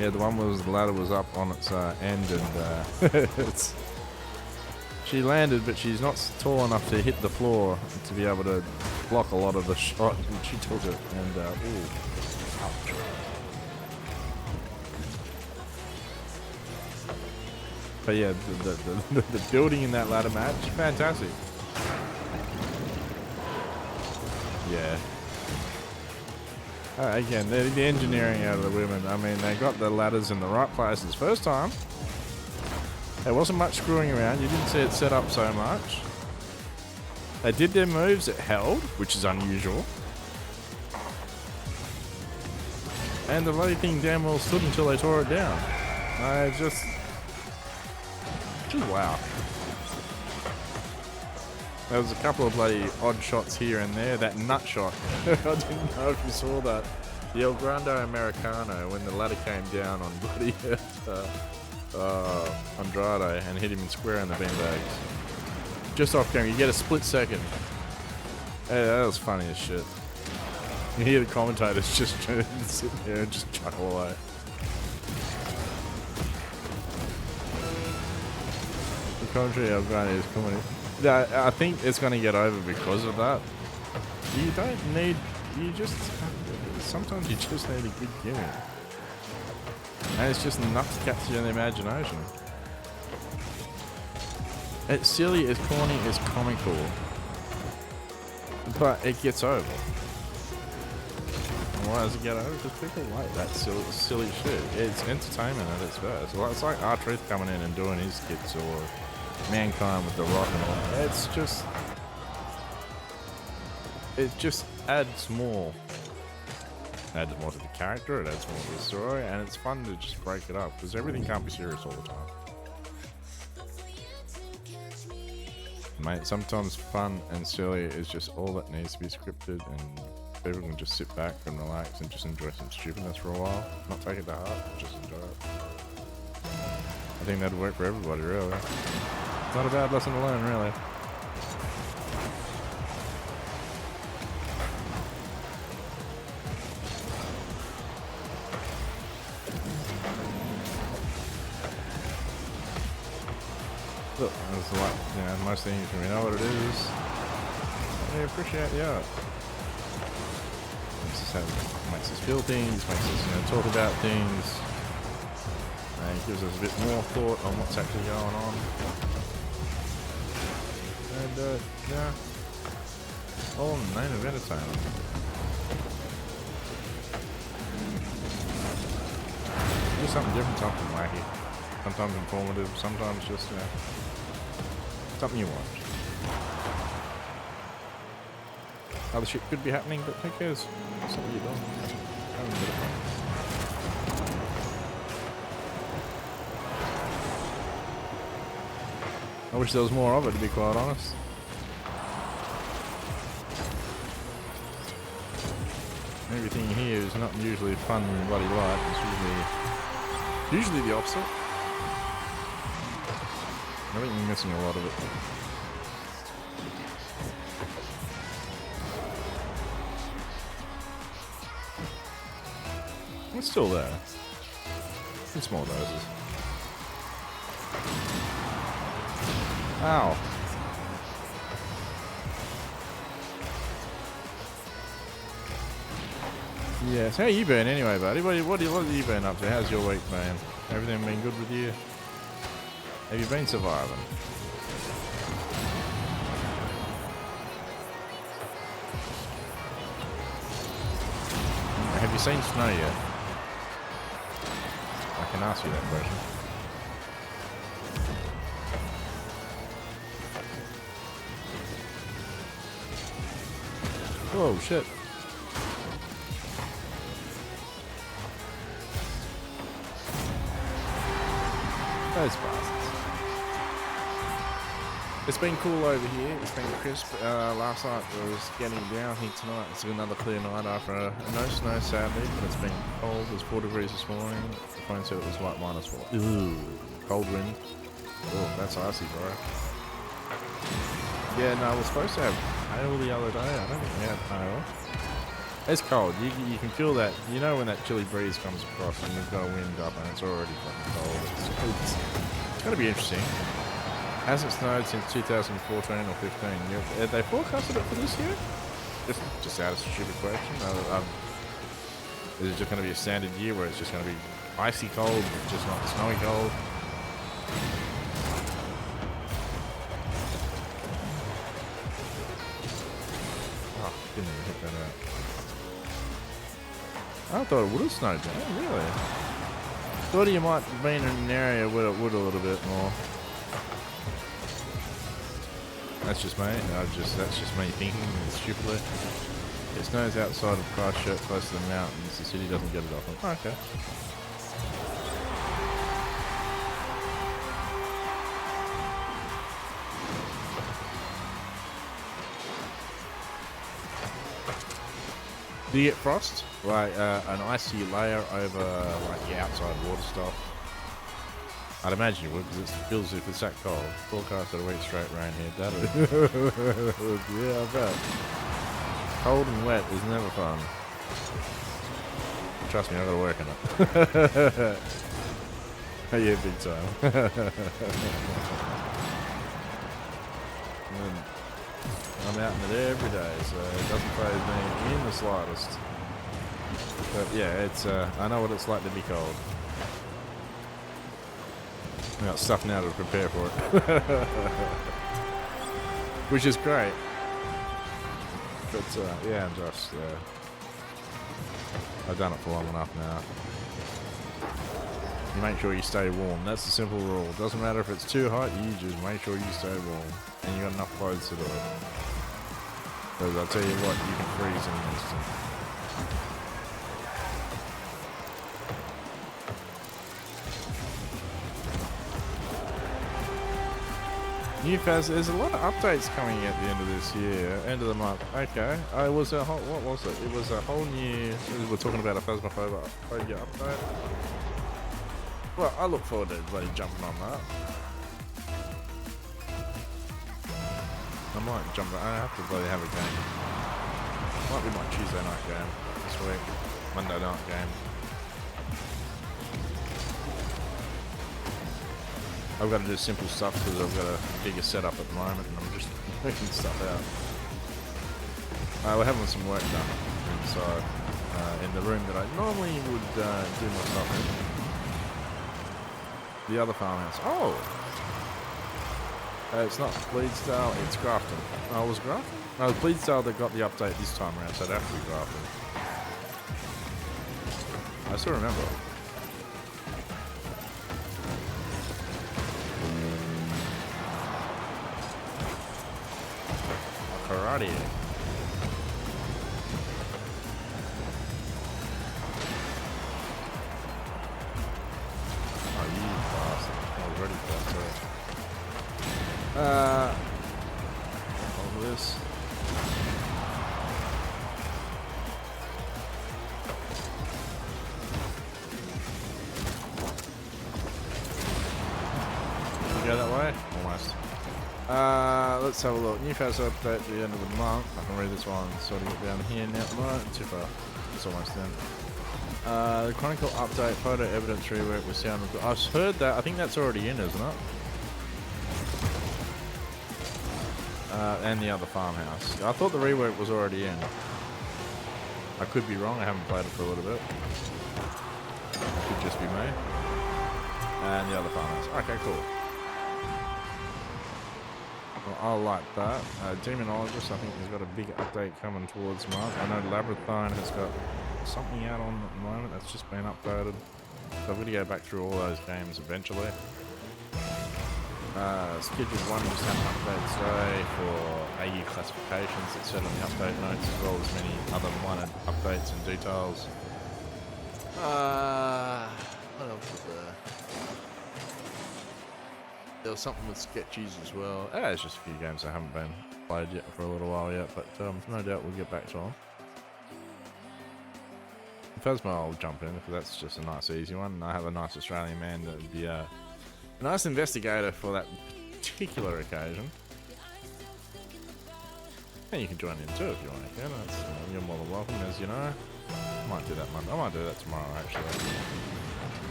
Yeah, the one was the ladder was up on its end, and she landed, but she's not tall enough to hit the floor to be able to block a lot of the shot, and she took it, and ooh, ouch. But yeah, the building in that ladder match, fantastic. Yeah. Again, the engineering out of the women. I mean, they got the ladders in the right places first time. There wasn't much screwing around. You didn't see it set up so much. They did their moves. It held, which is unusual. And the bloody thing damn well stood until they tore it down. Just wow. There was a couple of bloody odd shots here and there. That nut shot. I didn't know if you saw that. The El Grande Americano, when the ladder came down on bloody Andrade and hit him in square in the beanbags. Just off camera. You get a split second. Hey, that was funny as shit. You hear the commentators just sit there and just chuckle away. The commentary El Grande is coming in. Yeah, I think it's going to get over because of that. You don't need, sometimes you just need a good gimmick. And it's just enough to capture the imagination. It's silly, it's corny, it's comical. But it gets over. And why does it get over? Because people like that silly shit. It's entertainment at its best. Well, it's like R-Truth coming in and doing his skits, or Mankind with The Rock and all. It just adds more. Adds more to the character, it adds more to the story, and it's fun to just break it up, because everything can't be serious all the time. Mate, sometimes fun and silly is just all that needs to be scripted, and people can just sit back and relax and just enjoy some stupidness for a while. Not take it to heart, just enjoy it. I think that'd work for everybody, really. It's not a bad lesson to learn, really. Look, there's a lot, you know, most things when we know what it is. We appreciate the art. Makes us feel things, makes us, you know, talk about things. And it gives us a bit more thought on what's actually going on. And, yeah, all in the name of entertainment. Do something different, something wacky. Sometimes informative, sometimes just, you know, something you watch. Other shit could be happening, but who cares? That's what you're doing. Having a bit of fun. I wish there was more of it, to be quite honest. everything here is not usually fun and bloody light. It's usually the opposite. I think you're missing a lot of it. It's still there. In small doses. Ow. Yes, how you been anyway, buddy? What have you been up to? How's your week been? Everything been good with you? Have you been surviving? Have you seen snow yet? I can ask you that question. Whoa, shit. Those bastards. It's been cool over here. It's been crisp. Last night was getting down here tonight. It's another clear night after no snow, sadly, but it's been cold. It was 4 degrees this morning. The phone said it was like -4. Ooh, cold wind. Oh, that's icy, bro. Yeah, no, we're supposed to have hail the other day. I don't think we had hail. It's cold. You can feel that. You know when that chilly breeze comes across and we've got a wind up and it's already fucking cold. It's going to be interesting. Hasn't snowed since 2014 or 15. Have they forecasted it for this year? Just out of stupid question. Is it just going to be a standard year where it's just going to be icy cold, just not snowy cold? Oh, didn't even hit that out. I thought it would have snowed down, really. Thought you might have been in an area where it would a little bit more. That's just me. That's just me thinking stupidly. It snows outside of Christchurch, close to the mountains. The city doesn't get it often. Oh, okay. Do you get frost? Like an icy layer over like the outside water stuff? I'd imagine you would, because it feels as if it's that cold. Forecast a week straight rain here. Yeah, I bet. Cold and wet is never fun. Trust me, I've got to work on it. Yeah, big time. I'm out in it every day, so it doesn't faze me in the slightest. But yeah, it's I know what it's like to be cold. I got stuff now to prepare for it. Which is great. But yeah, I'm just I've done it for long enough now. You make sure you stay warm. That's the simple rule. Doesn't matter if it's too hot, you just make sure you stay warm. And you got enough clothes to do it. Because I'll tell you what, you can freeze in an instant. Newfast, there's a lot of updates coming at the end of this year, end of the month. Okay, it was a whole, what was it? It was a whole new, we're talking about a Phasmophobia update. Well, I look forward to bloody jumping on that. I might jump, I have to bloody have a game. Might be my Tuesday night game this week, Monday night game. I've got to do simple stuff because I've got a bigger setup at the moment and I'm just working stuff out. We're having some work done inside in the room that I normally would do my stuff in. The other farmhouse. Oh! It's not Bleedsdale, it's Grafton. Oh, it was Grafton? No, it was Bleedsdale that got the update this time around, so it'd have to be Grafton. I still remember. Karate. Oh, you bastard. I was ready for that too. All this. let's have a look. New phase update at the end of the month. I can read this one, sort of get down here now. No, too far. It's almost done. The Chronicle update, photo evidence rework with sound. I've heard that. I think that's already in, isn't it? And the other farmhouse. I thought the rework was already in. I could be wrong. I haven't played it for a little bit. It could just be me. And the other farmhouse. Okay, cool. Well, I like that. Demonologist, I think, has got a big update coming towards March. I know Labyrinthine has got something out on at the moment that's just been updated. So I'm going to go back through all those games eventually. Schedule 1 just had an update today for AU classifications. It's said on the update notes, as well as many other minor updates and details. What else was there? There was something with sketches as well. It's just a few games that haven't been played yet for a little while yet, but no doubt we'll get back to them. Phasma I'll jump in because that's just a nice easy one. And I have a nice Australian man that would be a nice investigator for that particular occasion. And you can join in too if you want to. Yeah, you're more than welcome, as you know. I might do that Monday. I might do that tomorrow actually.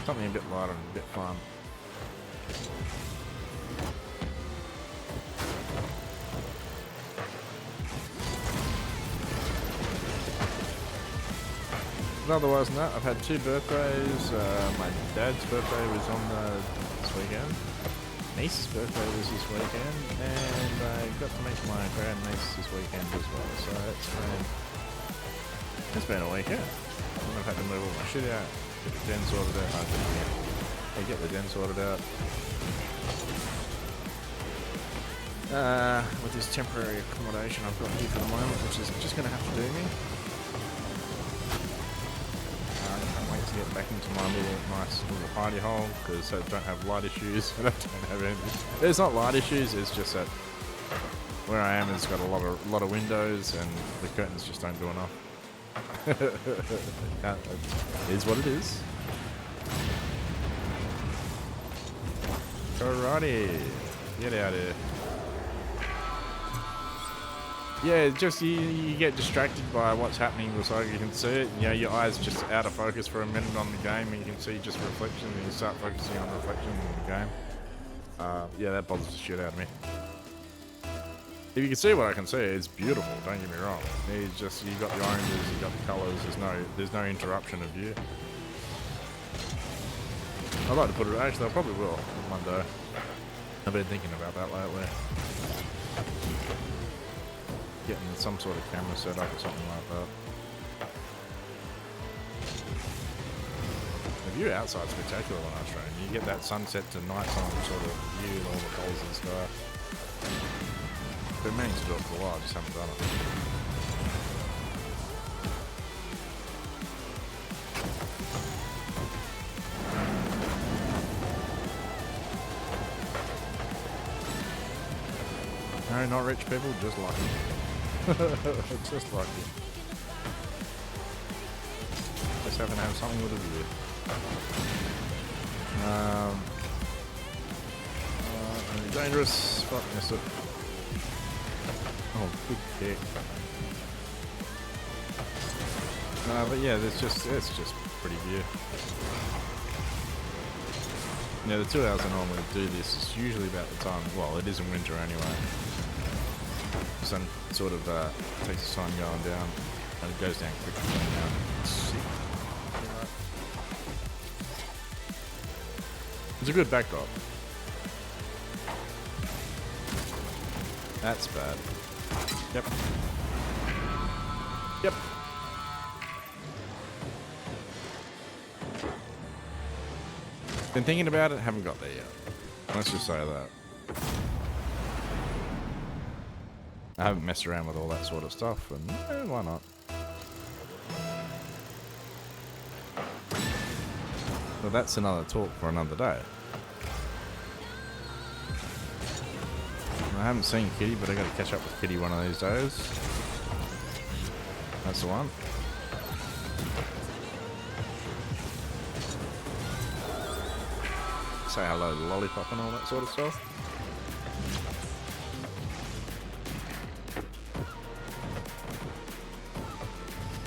Something a bit lighter and a bit fun. But otherwise than that, I've had 2 birthdays. My dad's birthday was on this weekend. Niece's birthday was this weekend, and I got to meet my grandniece this weekend as well. So it's been a weekend. And I've had to move all my shit out, get the den sorted out. Get the den sorted out. With this temporary accommodation I've got here for the moment, which is just going to have to do me. Get back into my nice little hidey hole because I don't have light issues. I don't have anything. It's not light issues. It's just that where I am has got a lot of windows and the curtains just don't do enough. It is what it is. Alrighty, get out of here. Yeah, just you get distracted by what's happening beside you. You can see it. You know, your eyes just out of focus for a minute on the game, and you can see just reflection, and you start focusing on reflection in the game. Yeah, that bothers the shit out of me. If you can see what I can see, it's beautiful. Don't get me wrong. It's just you got the oranges, you got the colours. There's no interruption of view. I'd like to put it. Actually, I probably will one day. I've been thinking about that lately. Getting some sort of camera set up or something like that. The view outside's spectacular when I train. You get that sunset to nighttime sort of view and all the colours in the sky. Been meaning to do it for a while, I just haven't done it. No, not rich people, just lucky. Just lucky. Just happen to have something with a view. Dangerous. Fuck, missed it. Oh, good kick. But yeah, it's just pretty view. Yeah, the 2 hours I normally do this is usually about the time. Well, it is in winter anyway. The sun sort of takes the sun going down, and it goes down quickly. It's a good backdrop. That's bad. Yep. Yep. Been thinking about it, haven't got there yet. Let's just say that. I haven't messed around with all that sort of stuff, and why not? Well, that's another talk for another day. I haven't seen Kitty, but I got to catch up with Kitty one of these days. That's the one. Say hello to Lollipop and all that sort of stuff.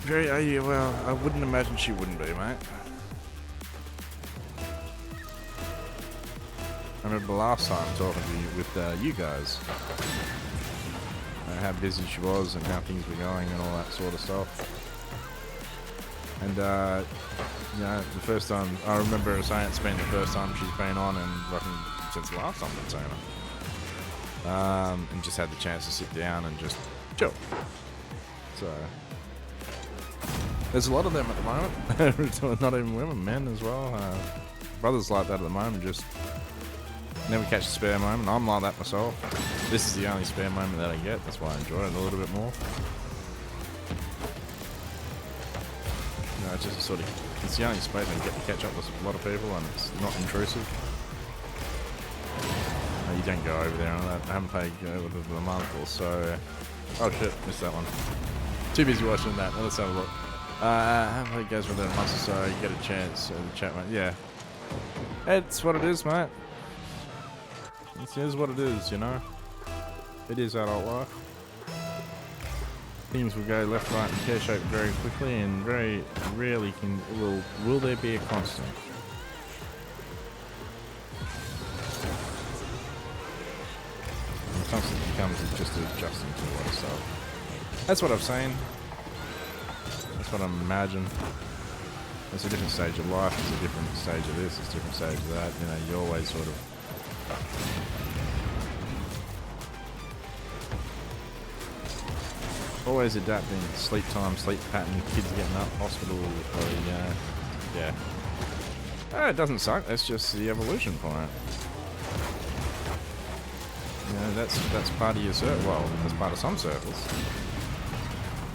Yeah, well, I wouldn't imagine she wouldn't be, mate. I remember last time talking to you with you guys, how busy she was and how things were going and all that sort of stuff. And you know, the first time I remember her saying it's been the first time she's been on, and fucking since the last time I'd seen her, and just had the chance to sit down and just chill. So there's a lot of them at the moment. Not even women, men as well. Brothers like that at the moment, just never catch a spare moment. I'm like that myself. This is the only spare moment that I get. That's why I enjoy it a little bit more. You know, it's just sort of, it's the only space I get to catch up with a lot of people, and it's not intrusive. You don't go over there, and I haven't played within a month or so. Oh shit, missed that one. Too busy watching that. Let's have a look. I haven't played games within a month or so. You get a chance to chat, mate. Yeah. It's what it is, mate. It is what it is, you know. It is adult life. Things will go left, right, and pear-shaped very quickly, and very rarely will there be a constant. And the constant becomes just adjusting to what itself. That's what I've seen. That's what I imagine. It's a different stage of life. It's a different stage of this. It's a different stage of that. You know, you always sort of. Always adapting, sleep time, sleep pattern, kids getting up, hospital, yeah. It doesn't suck, that's just the evolution point. You know, that's part of your circle, well, that's part of some circles.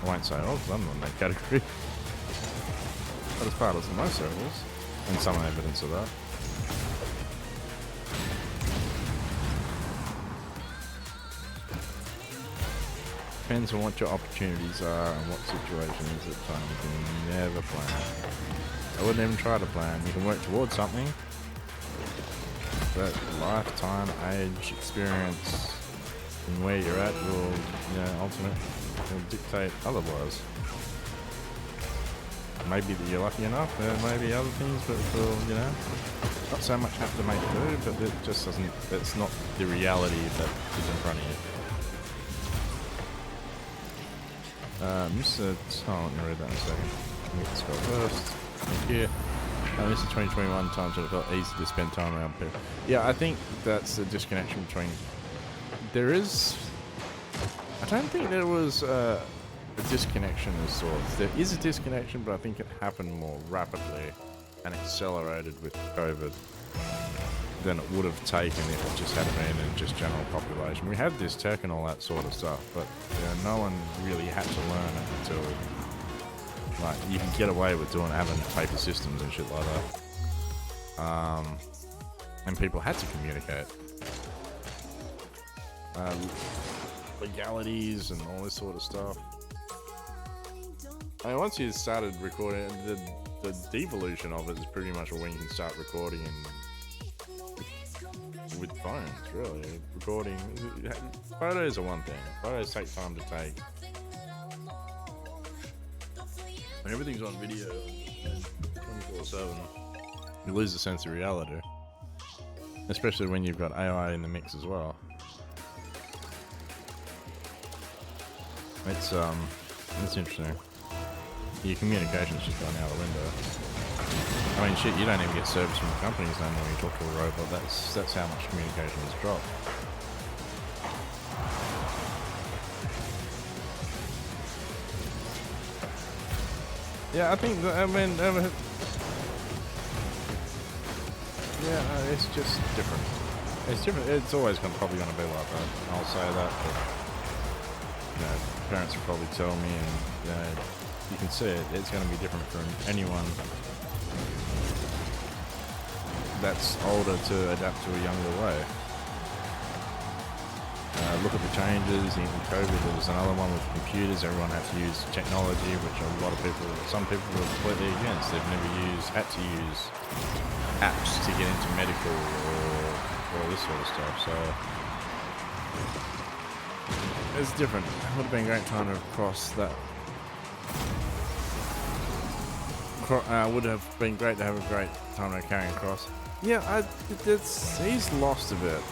I won't say all, because I'm not in that category. But it's part of most circles, and some evidence of that. Depends on what your opportunities are and what situations at times you can never plan. I wouldn't even try to plan. You can work towards something, but lifetime, age, experience, and where you're at will, you know, will dictate otherwise. Maybe that you're lucky enough, there may be other things, but will, you know, not so much have to make do, but it just doesn't, it's not the reality that is in front of you. Mr. Oh, let me read that in a second. Let me just go first. Thank you. Mr. 2021 times when it felt easy to spend time around people. Yeah, I think that's the disconnection between. There is. I don't think there was a disconnection of sorts. There is a disconnection, but I think it happened more rapidly and accelerated with COVID than it would have taken if it just had been in just general population. We had this tech and all that sort of stuff, but you know, no one really had to learn it until, like, you can get away with having paper systems and shit like that. And people had to communicate. Legalities and all this sort of stuff. I mean, once you started recording, the devolution of it is pretty much when you can start recording and with phones, really. Recording. Photos are one thing. Photos take time to take. When everything's on video 24/7, you lose the sense of reality. Especially when you've got AI in the mix as well. It's interesting. Your communication's just gone out the window. I mean, shit, you don't even get service from the companies no more when you talk to a robot. That's how much communication has dropped. Yeah, I think, it's just different. It's different. It's always probably going to be like that. I'll say that, but, you know, parents will probably tell me, and, you know, you can see it. It's going to be different from anyone that's older to adapt to a younger way. Look at the changes in COVID. There was another one with computers. Everyone had to use technology, which some people were completely against. They've never had to use apps to get into medical or all this sort of stuff. So it's different. It would have been great trying to cross that would have been great to have a great time at Karrion Kross. Yeah, he's lost a bit.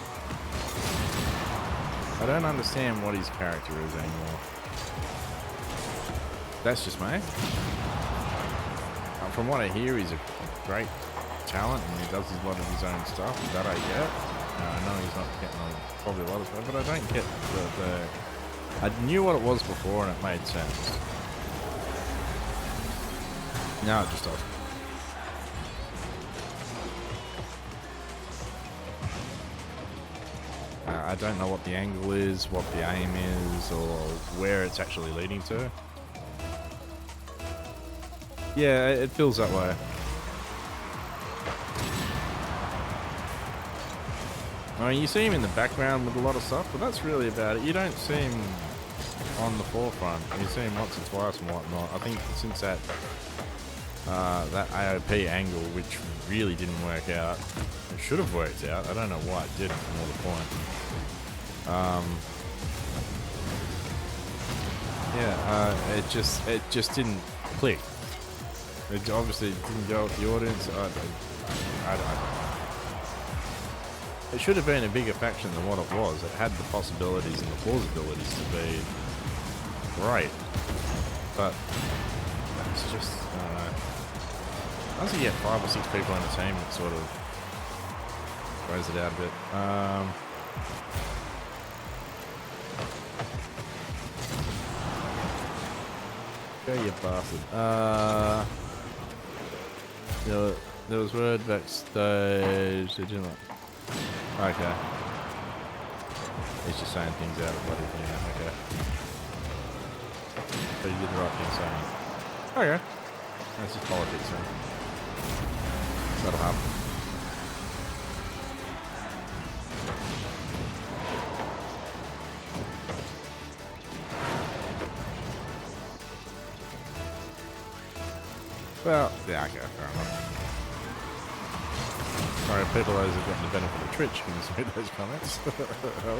I don't understand what his character is anymore. That's just me. From what I hear, he's a great talent and he does a lot of his own stuff. That I get. I know he's not getting on probably a lot of stuff, but I don't get the. I knew what it was before and it made sense. Now it just doesn't. I don't know what the angle is, what the aim is, or where it's actually leading to. Yeah, it feels that way. I mean, you see him in the background with a lot of stuff, but that's really about it. You don't see him on the forefront. You see him once or twice and whatnot. I think since that AOP angle, which really didn't work out, it should have worked out. I don't know why it didn't. More the point. It just didn't click. It obviously didn't go with the audience. It should have been a bigger faction than what it was. It had the possibilities and the plausibilities to be great, but it's just, I don't know. Once you get 5 or 6 people on the team, it sort of throws it out a bit. Go, you bastard. There was word backstage. Did you not? Okay. He's just saying things out of bloody thing. Okay. But he did the right thing saying. Okay. That's just politics then. That'll happen. Well, yeah, okay, fair enough. Sorry, people those who've gotten the benefit of Twitch can just read those comments. I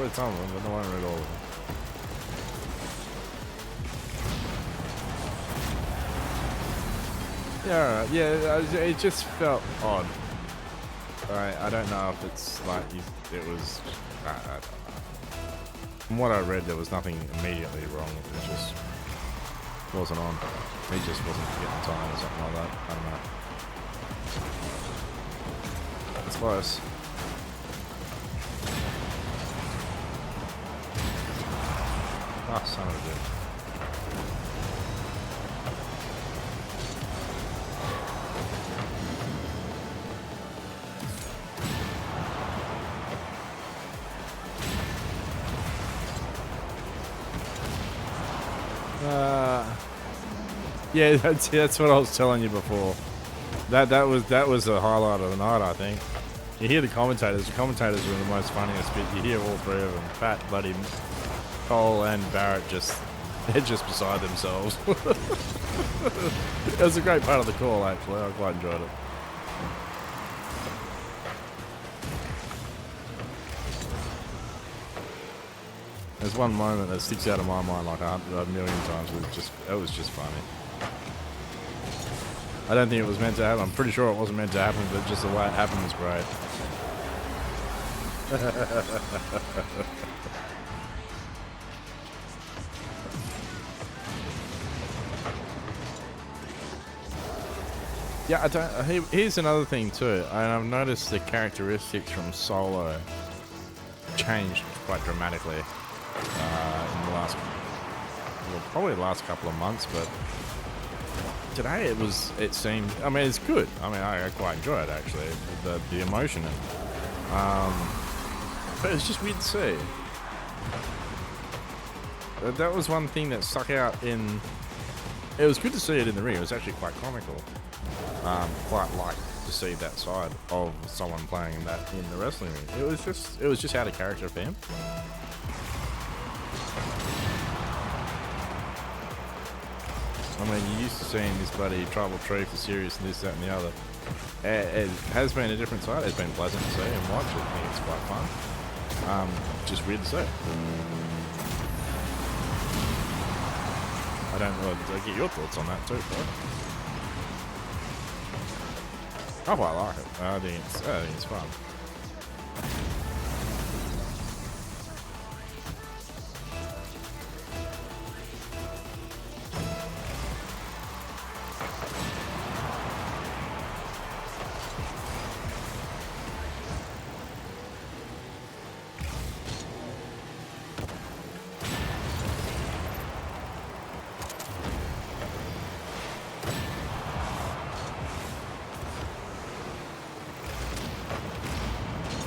read some of them, but no one read all of them. Yeah, alright. Yeah, it just felt odd. I don't know if it's like it was. I don't know. From what I read, there was nothing immediately wrong. It just wasn't on. He just wasn't getting time or something like that. I don't know. It's close. Ah, son of a bitch. Yeah, that's what I was telling you before. That was the highlight of the night, I think. You hear the commentators. The commentators were the most funniest bit. You hear all three of them. Pat, bloody Cole, and Barrett they're just beside themselves. It was a great part of the call, actually. I quite enjoyed it. There's one moment that sticks out of my mind like a million times. It was just funny. I don't think it was meant to happen. I'm pretty sure it wasn't meant to happen, but just the way it happened was great. Yeah, here's another thing too, and I've noticed the characteristics from Solo changed quite dramatically in the last, well, probably the last couple of months, but today it seemed, I mean, it's good. I mean, I quite enjoy it actually, the emotion, but it's just weird to see. That was one thing that stuck out in. It was good to see it in the ring. It was actually quite comical. Quite like to see that side of someone playing that in the wrestling ring. It was just out of character for him. I mean, you're used to seeing this bloody tribal tree for serious and this, that, and the other. It has been a different side. It's been pleasant to see and watch. I think it's quite fun. Just weird to see. I don't know. I get your thoughts on that too, bro. I quite like it. I think it's fun.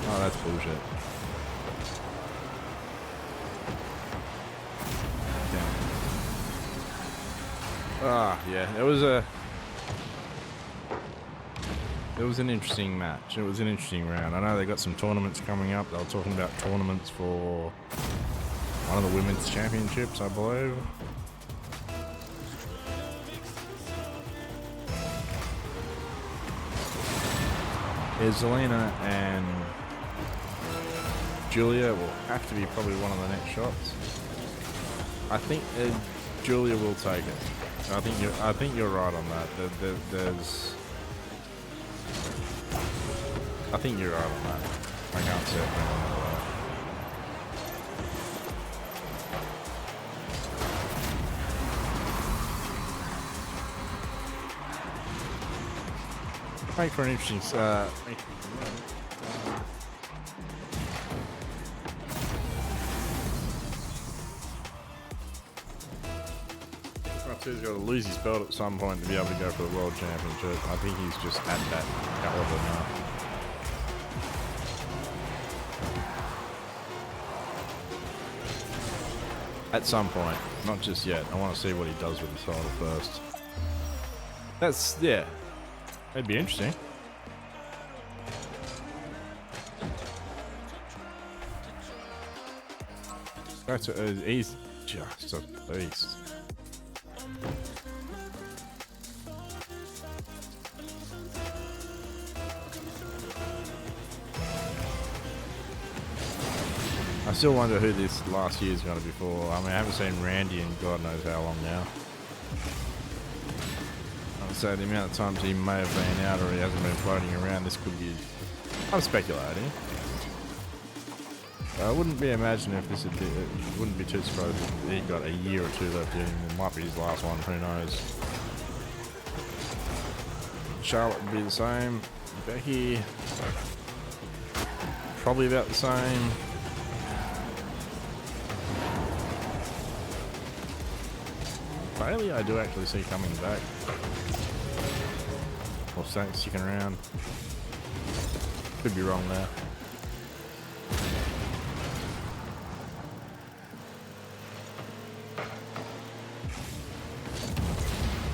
Oh, that's bullshit. Damn. Ah, yeah, it was an interesting match. It was an interesting round. I know they got some tournaments coming up. They were talking about tournaments for one of the women's championships, I believe. Zelina and Julia will have to be probably one of the next shots. I think Julia will take it. I think you're right on that. I think you're right on that. I can't say it wrong on that. Make for an interesting He's got to lose his belt at some point to be able to go for the World Championship. I think he's just at that caliber now. At some point, not just yet. I want to see what he does with the title first. Yeah, that'd be interesting. He's just a beast. I still wonder who this last year is going to be for. I mean, I haven't seen Randy in God knows how long now. I would say the amount of times he may have been out or he hasn't been floating around, this could be... I'm speculating. I wouldn't be imagining if this wouldn't be too surprised if he got a year or two left in him. It might be his last one, who knows. Charlotte would be the same. Becky, probably about the same. Bailey I do actually see coming back. Or sticking around. Could be wrong there.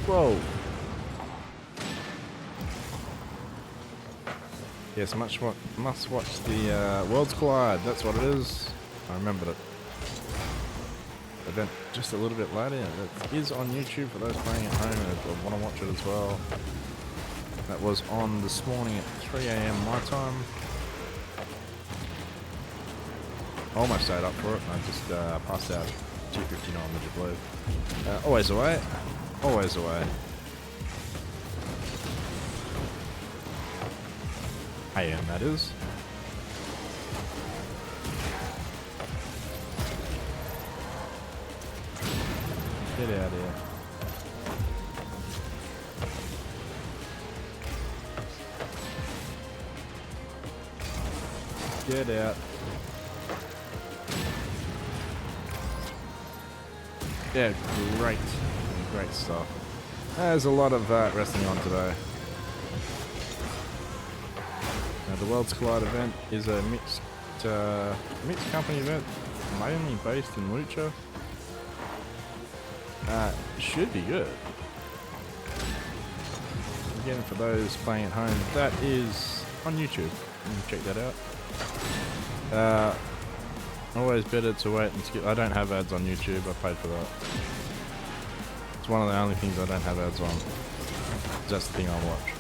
Whoa. Yes, must watch the Worlds Collide. That's what it is. I remembered it. Event just a little bit later. That is on YouTube for those playing at home and want to watch it as well. That was on this morning at 3 AM my time. Almost stayed up for it. I just passed out 2:59 Midget Blue. Always away. Always away. AM, that is. Get out of here. Get out. Yeah, great stuff. There's a lot of wrestling on today. The Worlds Collide event is a mixed company event, mainly based in Lucha. Should be good. Again, for those playing at home, that is on YouTube. You can check that out. Always better to wait and skip. I don't have ads on YouTube. I paid for that. It's one of the only things I don't have ads on. That's the thing I watch.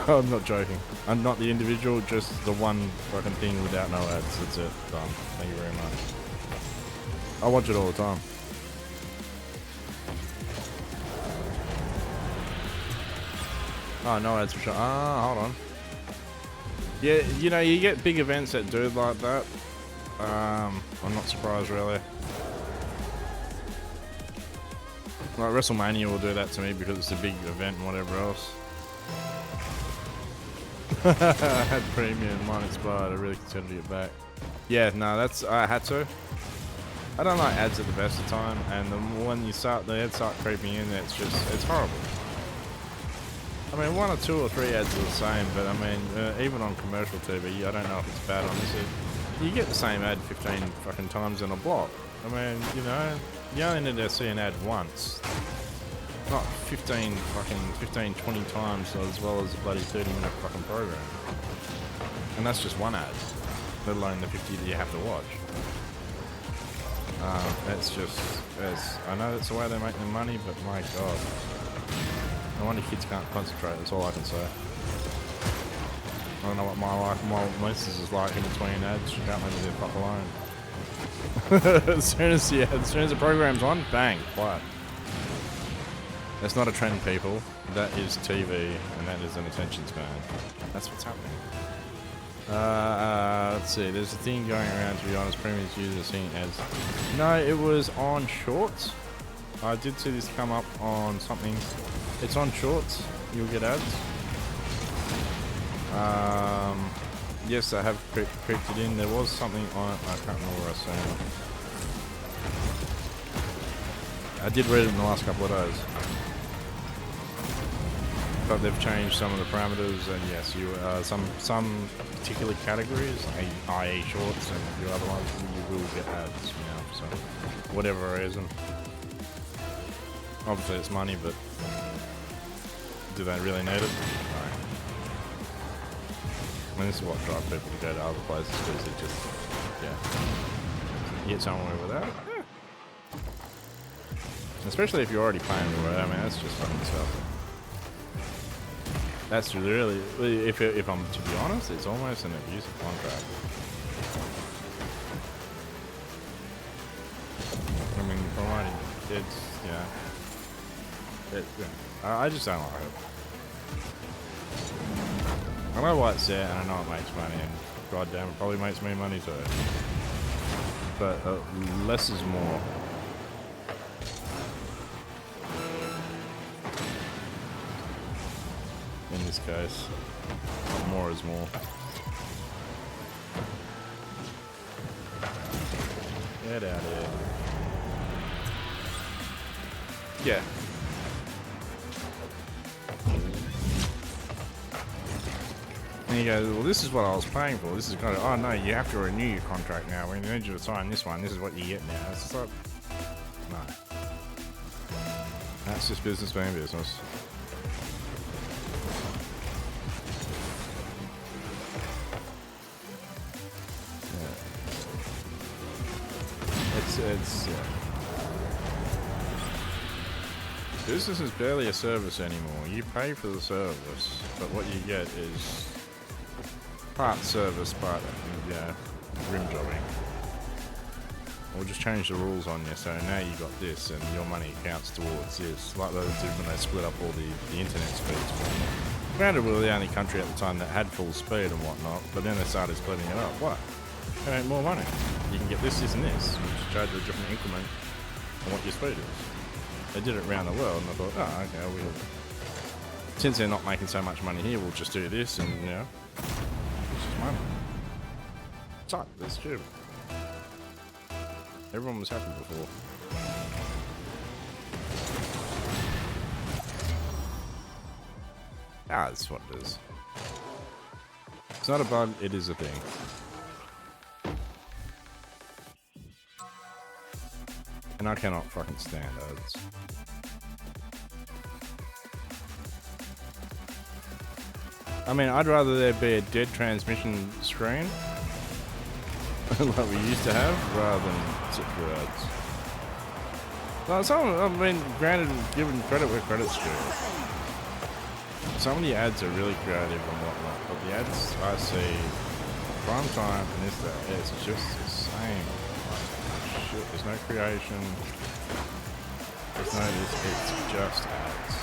I'm not joking. I'm not the individual, just the one fucking thing without no ads. That's it. Done. Thank you very much. I watch it all the time. Oh, no ads for sure. Ah, hold on. Yeah, you know, you get big events that do like that. I'm not surprised, really. Like WrestleMania will do that to me because it's a big event and whatever else. I had premium, mine expired. I really considered to get back. Yeah, no, I had to. I don't like ads at the best of time, and when the ads start creeping in, it's horrible. I mean, 1 or 2 or 3 ads are the same, but I mean, even on commercial TV, I don't know if it's bad on this. You get the same ad 15 fucking times in a block. I mean, you know, you only need to see an ad once. Not 15, 20 times as well as a bloody 30-minute fucking program. And that's just one ad, let alone the 50 that you have to watch. I know that's the way they make their money, but my god. No wonder kids can't concentrate, that's all I can say. I don't know what my missus is like in between ads, she can't let me the fuck alone. as soon as the program's on, bang, quiet. That's not a trend, people. That is TV, and that is an attention span. That's what's happening. Let's see. There's a thing going around, to be honest. Premium users seeing ads. No, it was on Shorts. I did see this come up on something. It's on Shorts. You'll get ads. Yes, I have creeped it in. There was something on it. I can't remember where I was saying. I did read it in the last couple of days. But they've changed some of the parameters, and yes, some particular categories, i.e. Shorts, and a few other ones, you will get ads, you know, so whatever reason. Obviously it's money, but do they really need it? No. I mean, this is what drives people to go to other places, because it just, yeah. You get somewhere with that, yeah. Especially if you're already paying for it, I mean, that's just fucking stuff. That's really, if I'm to be honest, it's almost an abusive contract. I mean, providing it's, I just don't like it. I know why it's there, and I know it makes money, and goddamn, it probably makes me money too. But less is more. In this case, more is more. Get out of here. Yeah. And you go, well, this is what I was paying for. This is kind of, oh no, you have to renew your contract now. We need you to sign this one. This is what you get now. It's just like, no. That's just business being business. Business is barely a service anymore. You pay for the service, but what you get is part service, part rim jobbing. We'll just change the rules on you, so now you got this, and your money counts towards this, like they did when they split up all the internet speeds. Granted, we were the only country at the time that had full speed and whatnot, but then they started splitting it up. Why? They make more money. You can get this, this, and this. You just charge a different increment on what your speed is. They did it around the world, and I thought, oh, okay, since they're not making so much money here, we'll just do this, and, you know, it's just money. It's like, that's stupid. Everyone was happy before. Ah, that's what it is. It's not a bug, it is a thing. And I cannot fucking stand ads. I mean, I'd rather there be a dead transmission screen like we used to have, rather than sit through ads. Well, I mean, granted, given credit where credit's due. Some of the ads are really creative and whatnot, but the ads I see, prime time and this, that, it's just the same. Like, shit, there's no creation. There's no this, it's just ads.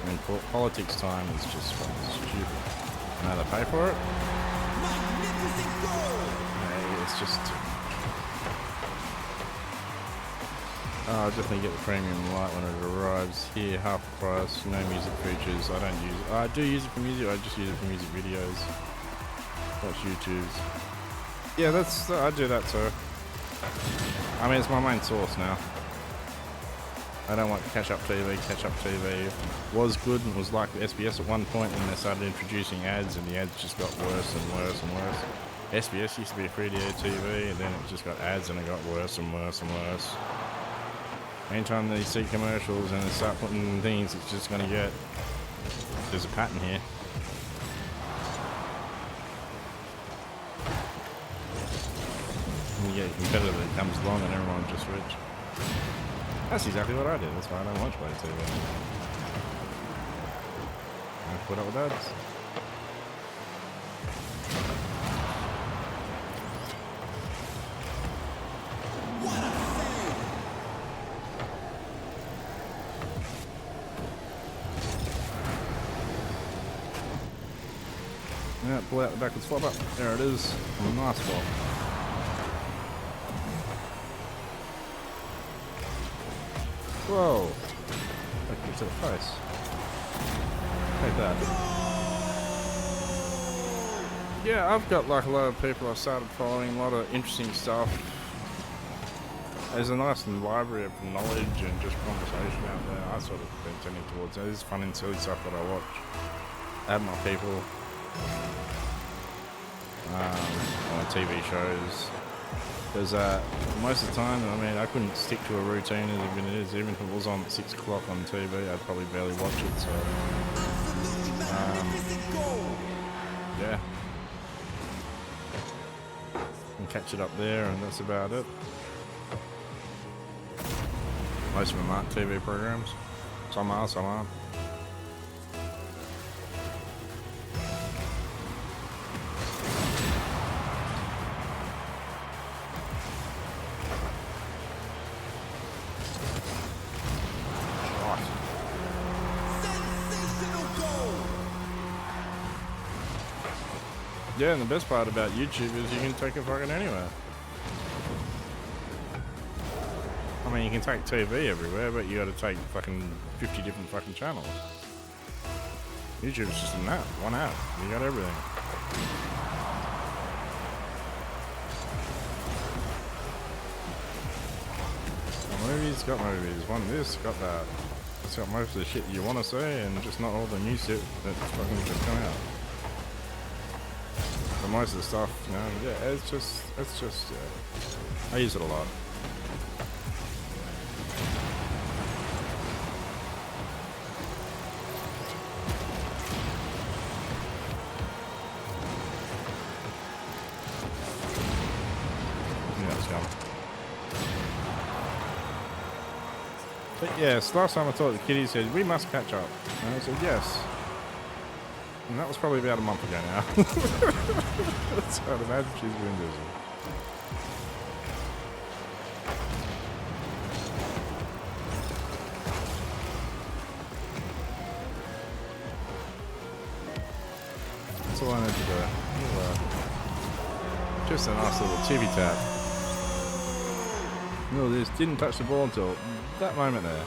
I mean, politics time is just fucking stupid. I know they pay for it. Yeah, it's just. I'll definitely get the premium light when it arrives. Here, half the price, no music features. I don't use it. I do use it for music. I just use it for music videos. Watch YouTube's. Yeah, I do that too. I mean, it's my main source now. I don't want catch-up TV. Catch-up TV was good and was like the SBS at one point, and they started introducing ads, and the ads just got worse and worse and worse. SBS used to be a free-to-air TV, and then it just got ads, and it got worse and worse and worse. Anytime they see commercials and they start putting things, it's just going to get... There's a pattern here. And you get a competitor that comes along and everyone just switch. That's exactly what I did. That's why I don't watch Play TV. I put up with ads. Yeah, pull out the backwards flop up. There it is. A nice flop. Whoa. Like to the face. Take that. Yeah, I've got like a lot of people I've started following, a lot of interesting stuff. There's a nice library of knowledge and just conversation out there. I sort of been tending towards that. There's fun and silly stuff that I watch. Add my people. On TV shows. Because most of the time, I mean, I couldn't stick to a routine as it is. Even if it was on at 6 o'clock on TV, I'd probably barely watch it. So, yeah. And catch it up there, and that's about it. Most of them aren't TV programs. Some are, some aren't. Yeah, and the best part about YouTube is you can take it fucking anywhere. I mean, you can take TV everywhere, but you gotta take fucking 50 different fucking channels. YouTube's just an app, one app. You got everything. Well, movies, got movies. One this, got that. It's got most of the shit you want to see, and just not all the new shit that's fucking just come out. But most of the stuff, you know, yeah, it's just, yeah. I use it a lot. Yeah, it's coming. But yes, last time I talked to Kitty said, we must catch up. And I said, yes. And that was probably about a month ago now. So I'd imagine she's been busy. That's all I need to do. Just a nice little chibi tap. No, this didn't touch the ball until that moment there.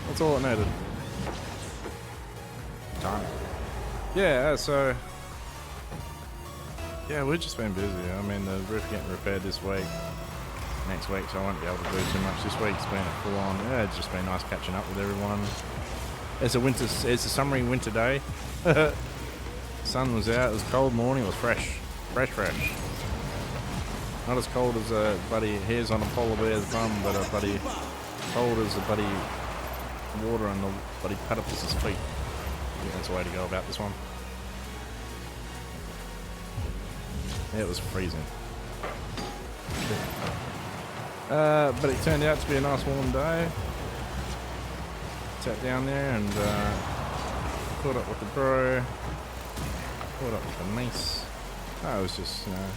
That's all it needed. Yeah, so yeah, we've just been busy. I mean, the roof getting repaired this week, next week, so I won't be able to do too much. This week's been a full on. Yeah, it's just been nice catching up with everyone. It's a summery winter day. Sun was out. It was a cold morning. It was fresh. Not as cold as a bloody hairs on a polar bear's bum, but a bloody cold as a bloody water on the bloody platypus's feet. I think that's the way to go about this one. Yeah, it was freezing. But it turned out to be a nice warm day. Sat down there and caught up with the bro. Caught up with the niece. Oh, it was just, you know,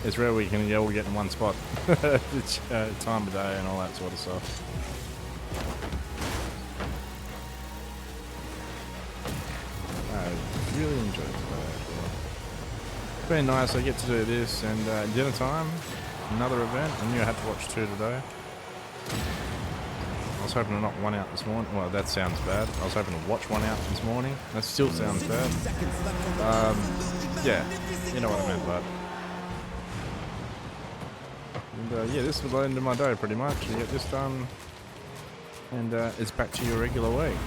it's rare we can all get in one spot. It's time of day and all that sort of stuff. really enjoyed today. Actually. It's been nice. I get to do this and dinner time, another event. I knew I had to watch 2 today. I was hoping to knock 1 out this morning. Well, that sounds bad. I was hoping to watch 1 out this morning. That still sounds bad. Yeah, you know what I meant, but. And yeah, this was the end of my day pretty much. You get this done, and it's back to your regular week.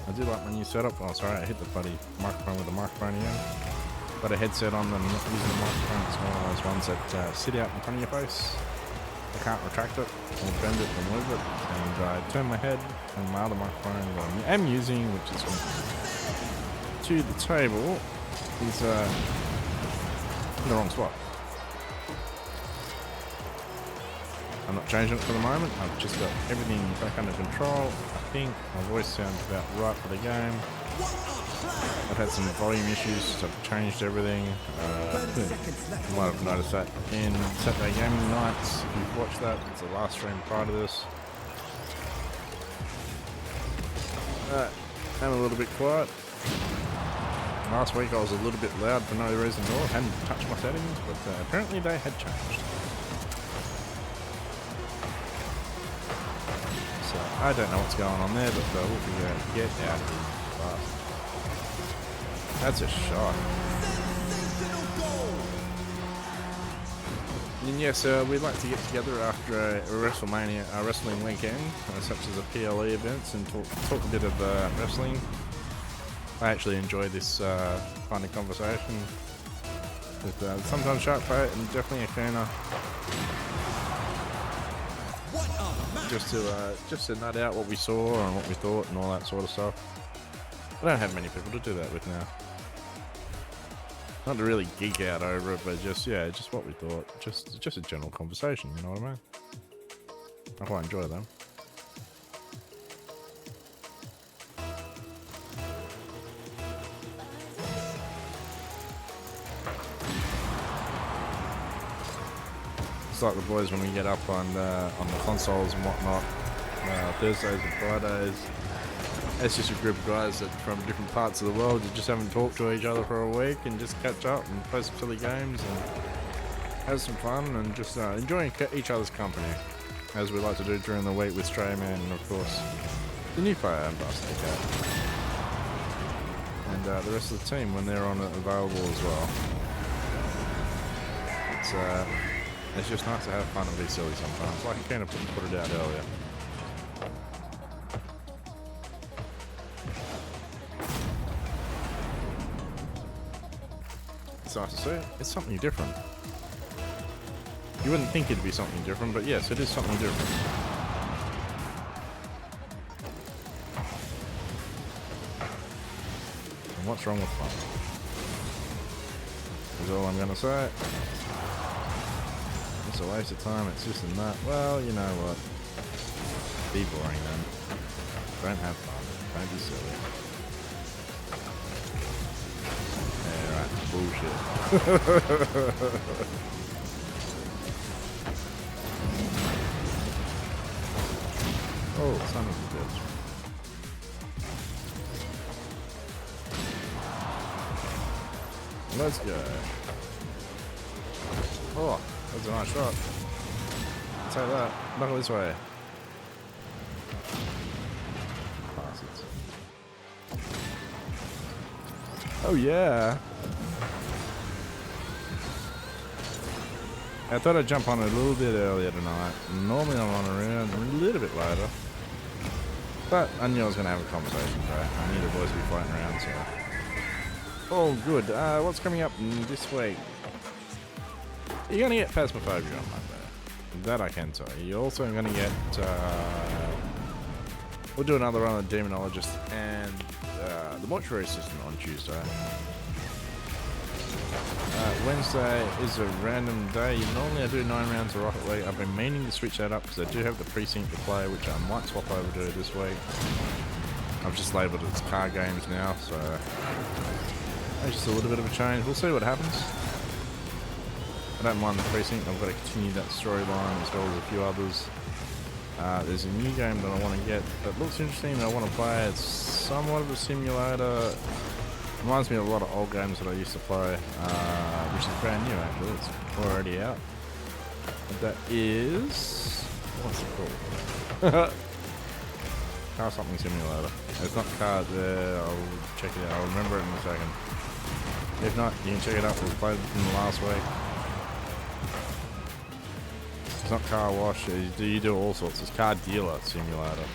I do like my new setup. Oh, sorry, I hit the bloody microphone with the microphone again. Got a headset on and I'm not using the microphone. It's one of those ones that sit out in front of your face. I can't retract it or bend it or move it. And I turn my head and my other microphone that I am using, which is to the table, is in the wrong spot. I'm not changing it for the moment. I've just got everything back under control. I think my voice sounds about right for the game. I've had some volume issues, so I've changed everything. You might have noticed that in Saturday Gaming Nights. If you've watched that, it's the last stream prior to this. I'm a little bit quiet. Last week I was a little bit loud for no reason at all. Hadn't touched my settings, but apparently they had changed. So I don't know what's going on there, but we'll figure out. Get out of here fast. That's a shot. And yes, we'd like to get together after a WrestleMania, wrestling weekend, such as the PLE events, and talk a bit of wrestling. I actually enjoy this kind of conversation with sometimes Shark Bait and definitely Akuna. Just to nut out what we saw and what we thought and all that sort of stuff. I don't have many people to do that with now. Not to really geek out over it, but just what we thought. Just a general conversation, you know what I mean? I quite enjoy them. It's like the boys when we get up on the consoles and whatnot, Thursdays and Fridays. It's just a group of guys that from different parts of the world that just haven't talked to each other for a week and just catch up and play some silly games and have some fun and just enjoying each other's company, as we like to do during the week with Strayman and of course the new player Ambassador Cat and the rest of the team when they're on available as well. It's just nice to have fun and be silly sometimes, like I kind of put it out earlier. It's nice to see. It's something different. You wouldn't think it'd be something different, but yes, it is something different. And what's wrong with fun? Is all I'm gonna say. It's a waste of time, it's just a nut. Well, you know what? Be boring then. Don't have fun. Don't be silly. Yeah, right. Bullshit. Oh, son of a bitch. Let's go. Oh. That's a nice shot. I'll take that. Knuckle this way. Bastards. Oh yeah. I thought I'd jump on a little bit earlier tonight. Normally I'm on around a little bit later. But I knew I was going to have a conversation today. I knew the boys would be floating around, so. Oh good. What's coming up this week? You're going to get Phasmophobia on Monday. That I can tell you. You're also going to get... we'll do another run of the Demonologist and the Mortuary System on Tuesday. Wednesday is a random day. Normally I do 9 rounds of Rocket League. I've been meaning to switch that up because I do have the Precinct to play, which I might swap over to this week. I've just labelled it as car games now, so... It's just a little bit of a change. We'll see what happens. I don't mind the Precinct. I've got to continue that storyline as well as a few others. There's a new game that I want to get that looks interesting and I want to play. It's somewhat of a simulator. Reminds me of a lot of old games that I used to play, which is brand new actually. It's already out. And that is... what's it called? Car something simulator. It's not car there. I'll check it out. I'll remember it in a second. If not, you can check it out. We played it in the last week. It's not car wash. You do all sorts. It's car dealer simulator.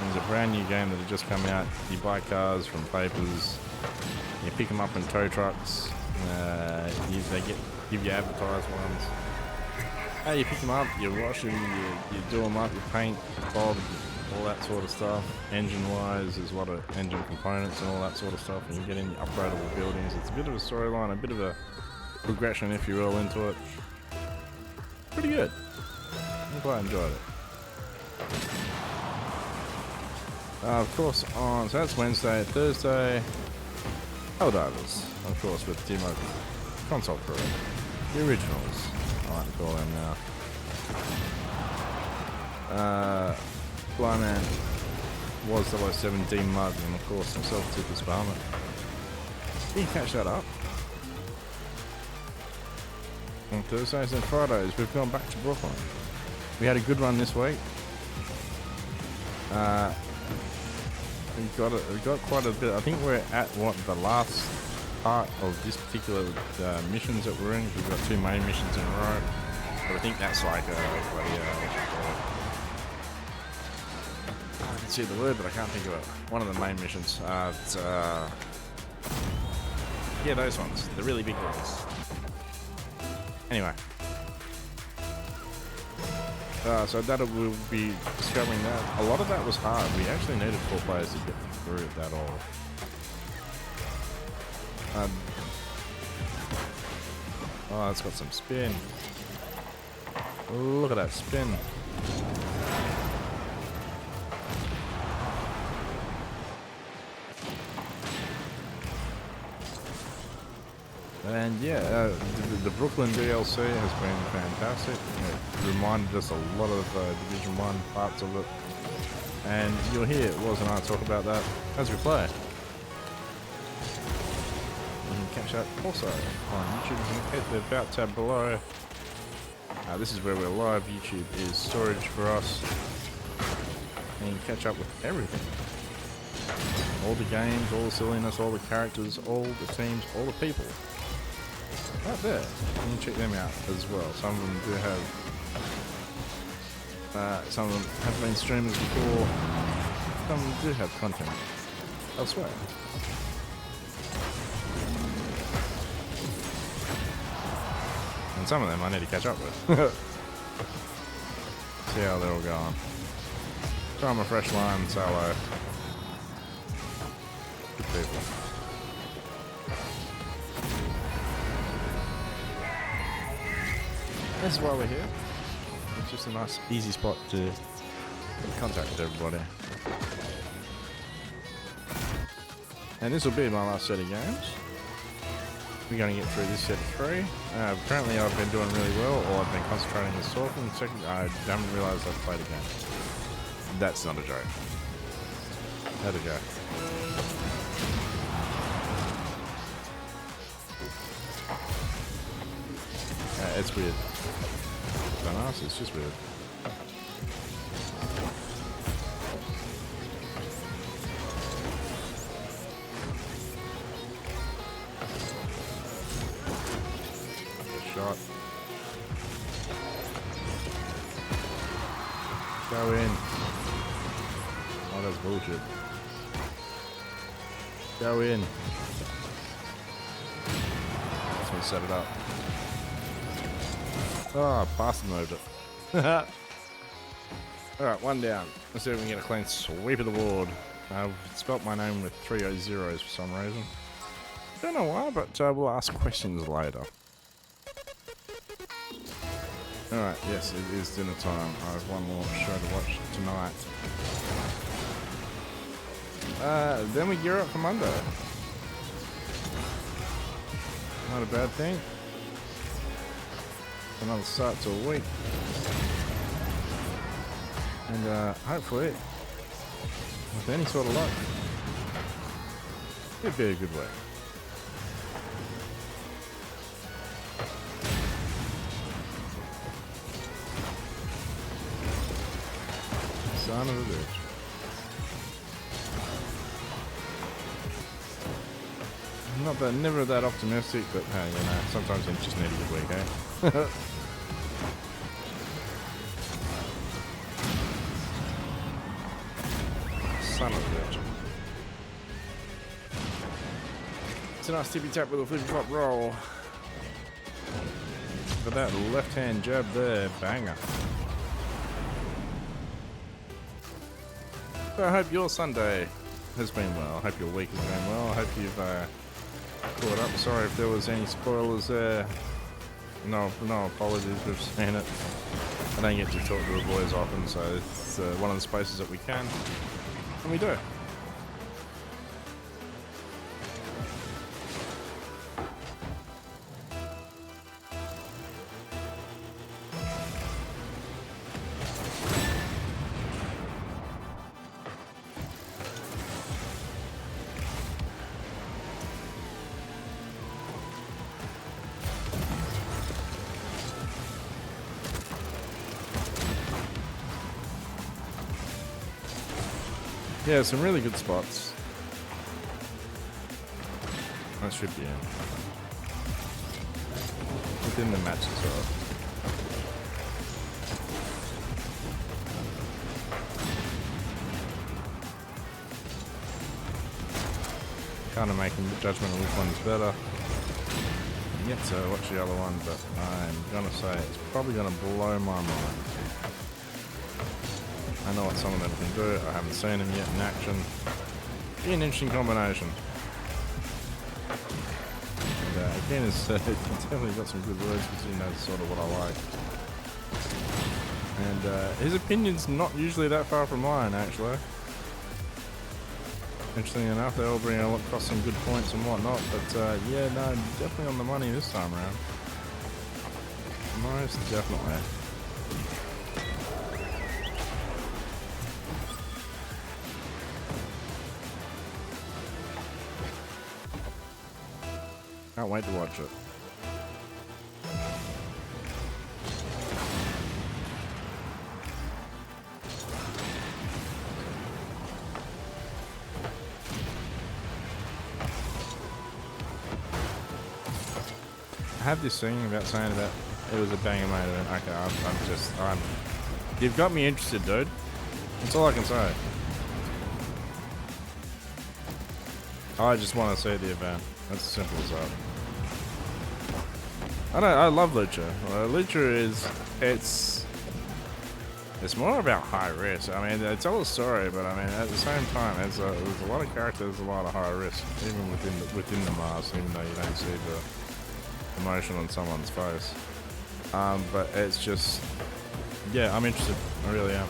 It's a brand new game that had just come out. You buy cars from Papers. You pick them up in tow trucks. They give you advertised ones. You pick them up, you wash them, you do them up, you paint, bob, all that sort of stuff. Engine-wise, there's a lot of engine components and all that sort of stuff, and you get in your upgradable buildings. It's a bit of a storyline, a bit of a progression if you roll into it. Pretty good. I quite enjoyed it. Of course, so that's Wednesday. Thursday, Helldivers, of course, with Timo Console Crew. The originals, I like to call them now. Flyman was 007 Mug, and of course himself, Super Sparman. You can catch that up. On Thursdays and Fridays, we've gone back to Brooklyn. We had a good run this week. We got quite a bit. I think we're at the last part of this particular missions that we're in. We've got 2 main missions in a row, but I think that's like I can see the word, but I can't think of it. One of the main missions. Yeah, those ones, the really big ones. Anyway. So that we'll be discovering that. A lot of that was hard. We actually needed 4 players to get through it that all. Oh, it's got some spin. Look at that spin. And yeah, the Brooklyn DLC has been fantastic. It reminded us a lot of Division 1 parts of it. And you'll hear Woz and I talk about that as we play. You can catch that also on YouTube. You can hit the About tab below. This is where we're live. YouTube is storage for us. And you can catch up with everything. All the games, all the silliness, all the characters, all the teams, all the people. Right there. You can check them out as well. Some of them do have... some of them have been streamers before. Some of them do have content elsewhere. And some of them I need to catch up with. See how they're all going. Try them a fresh line, solo. Good people. This is why we're here. It's just a nice, easy spot to get in contact with everybody. And this will be my last set of games. We're going to get through this set of 3. Apparently I've been doing really well, or I've been concentrating on talking. Second, I haven't realised I've played a game. That's not a joke. Not a joke. It's weird. Don't ask, it's just weird. Shot. Go in. Oh, that's bullshit. Go in. That's when set it up. Oh, bastard moved it. Alright, 1 down. Let's see if we can get a clean sweep of the board. I've spelt my name with 3 zeros for some reason. Don't know why, but we'll ask questions later. Alright, yes, it is dinner time. I have one more show to watch tonight. Then we gear up for Monday. Not a bad thing. Another start to a week. And hopefully, with any sort of luck, it'd be a good week. Son of a bitch. Not that, never that optimistic, but hey, you know, sometimes you just need a good week, eh? Son of a bitch. It's a nice tippy tap with a flip flop roll. But that left hand jab there, banger. So I hope your Sunday has been well. I hope your week has been well. I hope you've caught up. Sorry if there was any spoilers there. No apologies. We've seen it. I don't get to talk to the boys often, so it's one of the spaces that we can, and we do. Yeah, some really good spots. That should be in. Within the match as well. Kind of making the judgment of which one's better. Yet to watch the other one, but I'm gonna say it's probably gonna blow my mind. I know what some of them can do. I haven't seen them yet in action. Be an interesting combination. And again, it's definitely got some good words between those, sort of what I like. And his opinion's not usually that far from mine, actually. Interestingly enough, they all bring across some good points and whatnot. But yeah, no, definitely on the money this time around. Most definitely. Can't wait to watch it. I have this thing about saying that it was a banger main event. Okay, you've got me interested, dude. That's all I can say. I just want to see the event. That's as simple as that. I love Lucha. Lucha it's more about high risk. I mean, they tell a story, but I mean, at the same time, there's a lot of characters, a lot of high risk, even within the mask, even though you don't see the emotion on someone's face. But it's just, yeah, I'm interested. I really am.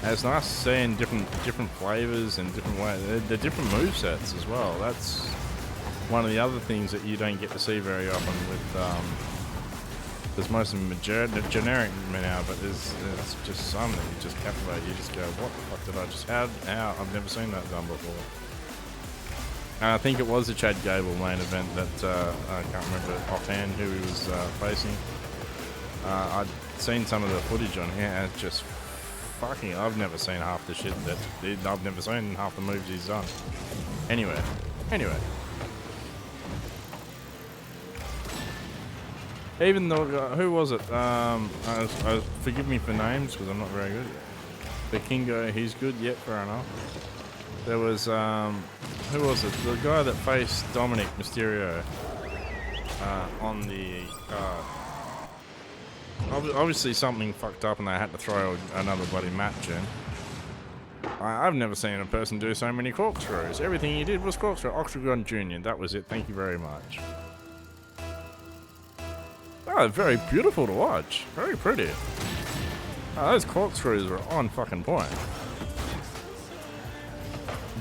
And it's nice seeing different flavors and different ways. The different movesets as well. That's one of the other things that you don't get to see very often with. There's most of them are generic now, but there's just some that you just captivate. You just go, what the fuck did I just how? I've never seen that done before. And I think it was the Chad Gable main event that I can't remember offhand who he was facing. I'd seen some of the footage on here, and it's just fucking, I've never seen half the shit I've never seen half the moves he's done. Anyway. Even though, who was it? Forgive me for names because I'm not very good. The Kingo, he's good. Yep, fair enough. There was, who was it? The guy that faced Dominic Mysterio on the obviously something fucked up and they had to throw another bloody match in. I've never seen a person do so many corkscrews. Everything he did was corkscrew. Octagon Jr., that was it. Thank you very much. Oh, very beautiful to watch. Very pretty. Oh, those corkscrews were on fucking point.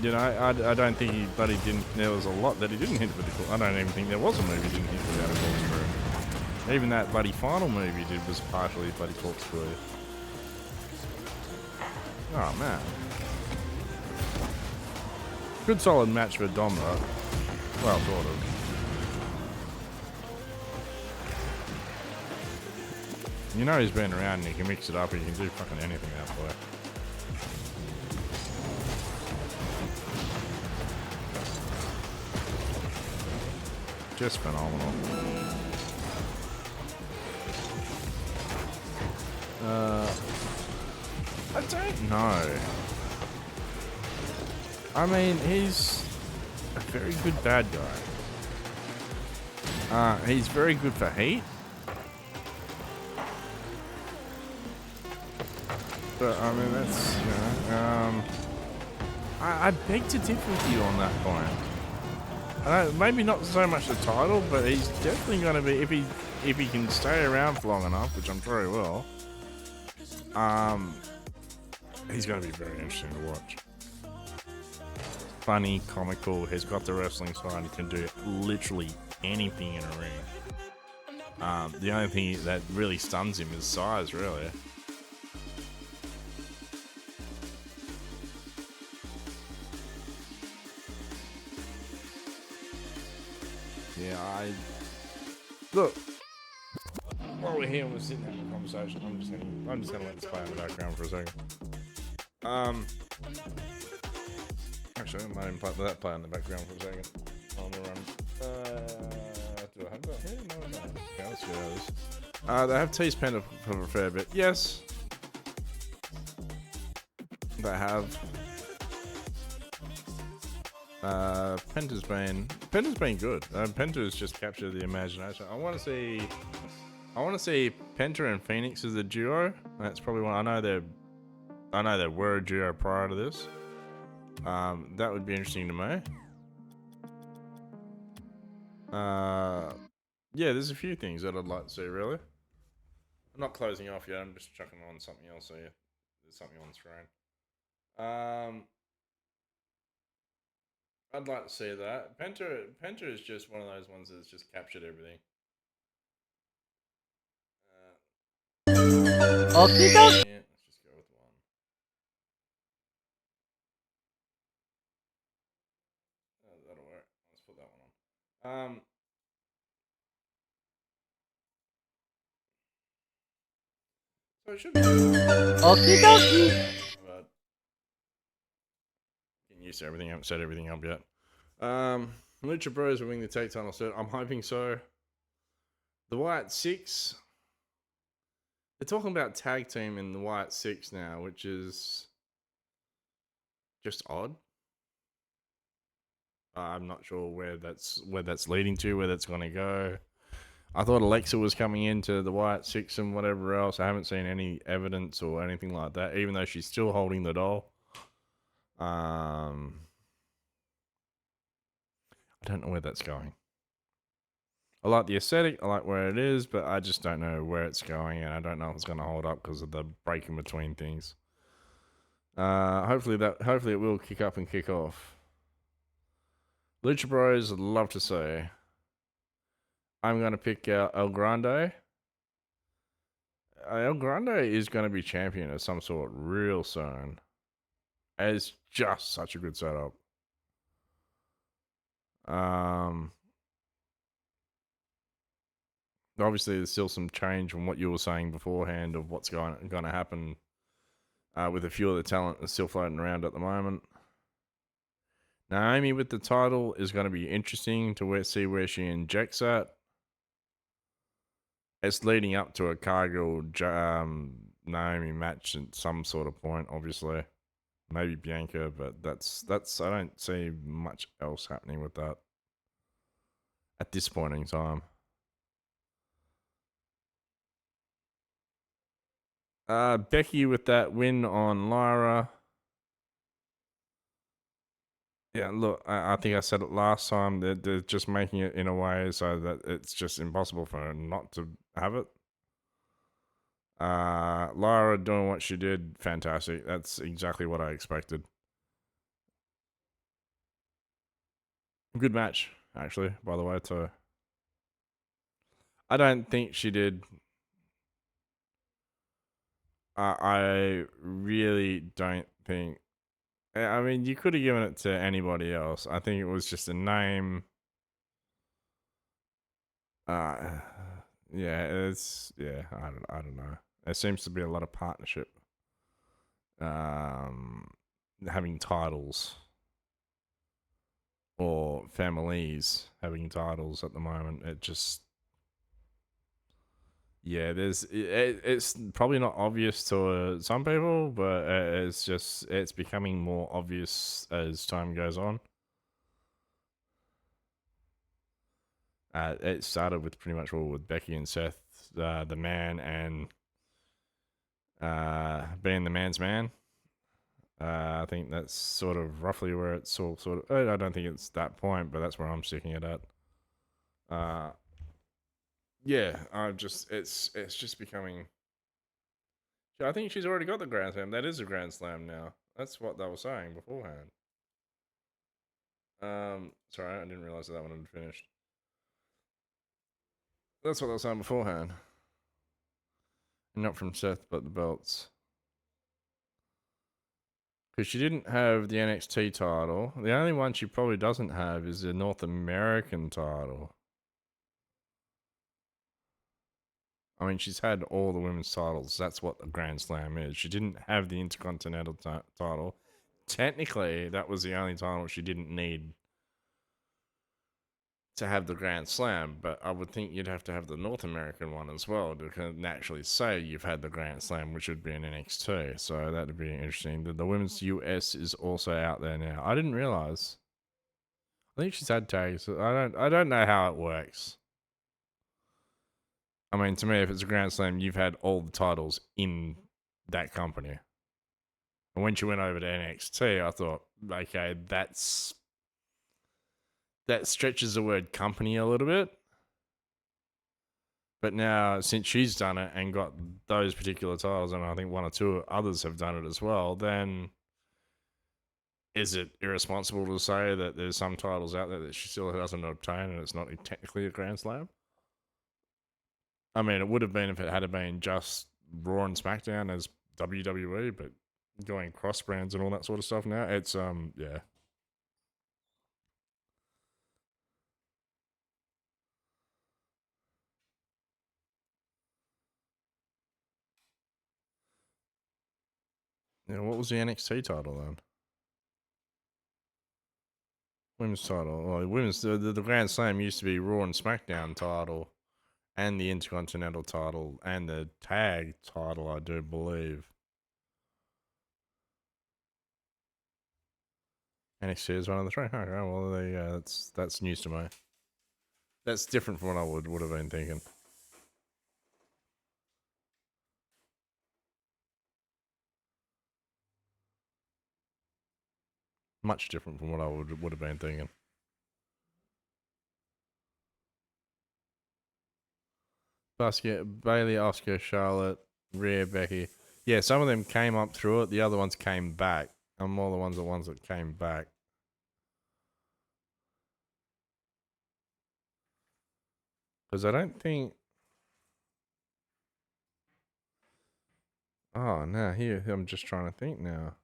You know, I don't think he bloody didn't. There was a lot that he didn't hit with the corkscrew. I don't even think there was a movie he didn't hit without a corkscrew. Even that bloody final movie he did was partially bloody corkscrew. Oh man, good solid match for Dom though. Well, sort of. You know he's been around and he can mix it up. He can do fucking anything that boy. Just phenomenal. I don't know. I mean, he's a very good bad guy. He's very good for heat. But, I mean, that's, you know, I beg to differ with you on that point. Maybe not so much the title, but he's definitely going to be, if he can stay around for long enough, which I'm sure he will, he's going to be very interesting to watch. Funny, comical, he's got the wrestling side, he can do literally anything in a ring. The only thing that really stuns him is size, really. Yeah, look. While we're here and we're sitting having a conversation, I'm just gonna let this play in the background for a second. Actually, I might even play that play in the background for a second. On the run. Do I have that here? No, I don't. Okay, let's see how this. They have teased Penta for a fair bit. Yes, they have. Penta's been good. Penta has just captured the imagination. I want to see Penta and Phoenix as a duo. That's probably one. I know they were a duo prior to this. That would be interesting to me. Yeah, there's a few things that I'd like to see. Really, I'm not closing off yet. I'm just chucking on something else. So yeah, there's something on the screen. I'd like to see that. Penta is just one of those ones that's just captured everything. Okie dokie. Yeah, let's just go with one. Oh, that'll work. Let's put that one on. So it should be. Okie dokie. But getting used to everything. I haven't set everything up yet. Lucha Bros will win the tag title set. I'm hoping so. The Wyatt Six. They're talking about tag team in the Wyatt Six now, which is just odd. I'm not sure where that's leading to, where that's going to go. I thought Alexa was coming into the Wyatt Six and whatever else. I haven't seen any evidence or anything like that, even though she's still holding the doll. I don't know where that's going. I like the aesthetic, I like where it is, but I just don't know where it's going, and I don't know if it's going to hold up because of the break in between things. Hopefully it will kick up and kick off. Lucha Bros, I'd love to see. I'm going to pick El Grande. El Grande is going to be champion of some sort real soon. It's just such a good setup. Obviously, there's still some change from what you were saying beforehand of what's going to happen with a few of the talent that's still floating around at the moment. Naomi with the title is going to be interesting to see where she injects at. It's leading up to a Cargill Naomi match at some sort of point, obviously. Maybe Bianca, but that's I don't see much else happening with that at this point in time. Becky with that win on Lyra. Yeah, look, I think I said it last time. They're just making it in a way so that it's just impossible for her not to have it. Lyra doing what she did, fantastic. That's exactly what I expected. Good match, actually, by the way. To I don't think she did. I really don't think. I mean, you could have given it to anybody else. I think it was just a name. Uh, yeah, I don't know. There seems to be a lot of partnership. Having titles or families having titles at the moment. It just, yeah, it's probably not obvious to some people, but it's becoming more obvious as time goes on. It started with pretty much all with Becky and Seth, the man, and being the man's man. I think that's sort of roughly where it's all sort of. I don't think it's that point, but that's where I'm sticking it at. Yeah, it's just becoming. I think she's already got the Grand Slam. That is a Grand Slam now. That's what they were saying beforehand. Sorry, I didn't realize that one had finished. That's what they were saying beforehand. And not from Seth, but the belts. Because she didn't have the NXT title. The only one she probably doesn't have is the North American title. I mean, she's had all the women's titles. That's what the Grand Slam is. She didn't have the Intercontinental title. Technically, that was the only title she didn't need to have the Grand Slam, but I would think you'd have to have the North American one as well to naturally say you've had the Grand Slam, which would be an NXT. So that'd be interesting. The women's US is also out there now. I didn't realize. I think she's had tags. I don't know how it works. I mean, to me, if it's a Grand Slam, you've had all the titles in that company. And when she went over to NXT, I thought, okay, that stretches the word company a little bit. But now, since she's done it and got those particular titles, and I think one or two others have done it as well, then is it irresponsible to say that there's some titles out there that she still doesn't obtain and it's not technically a Grand Slam? I mean, it would have been if it had been just Raw and SmackDown as WWE, but going cross brands and all that sort of stuff now, it's yeah. Yeah, what was the NXT title then? Women's title. Well, the Grand Slam used to be Raw and SmackDown title, and the Intercontinental title, and the tag title, I do believe. NXT is one of the three. Okay, well, that's news to me. That's different from what I would have been thinking. Much different from what I would have been thinking. Bailey, Oscar, Charlotte, Rhea, Becky. Yeah, some of them came up through it. The other ones came back. I'm more the ones that came back. Because I don't think. Oh no, here I'm just trying to think now.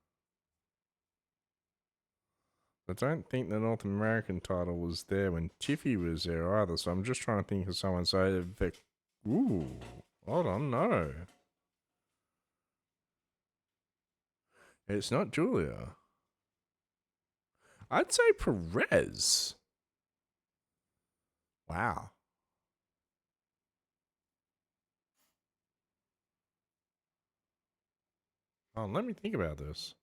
I don't think the North American title was there when Tiffy was there either. So I'm just trying to think of someone. So Vic. Ooh, hold on, no. It's not Julia. I'd say Perez. Wow. Oh, let me think about this.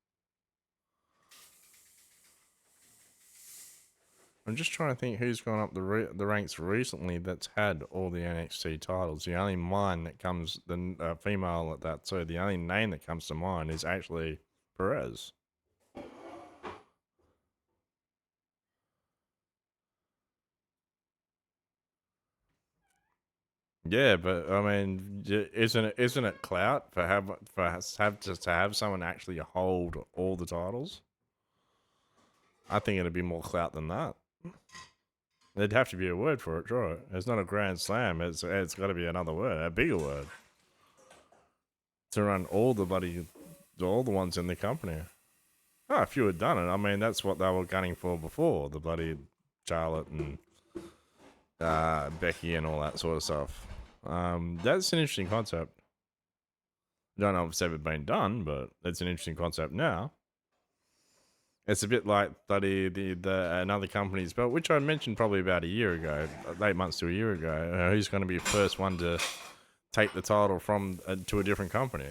I'm just trying to think who's gone up the ranks recently that's had all the NXT titles. The only mine that comes, the female at that, so the only name that comes to mind is actually Perez. Yeah, but I mean, isn't it clout to have someone actually hold all the titles? I think it'd be more clout than that. There'd have to be a word for it, sure. It's not a grand slam. It's got to be another word, a bigger word, to run all the ones in the company. Oh, if you had done it, I mean, that's what they were gunning for before, the bloody Charlotte and Becky and all that sort of stuff. That's an interesting concept. Don't know if it's ever been done, but it's an interesting concept now. It's a bit like the another company's belt, which I mentioned probably about a year ago, 8 months to a year ago. Who's going to be the first one to take the title from to a different company?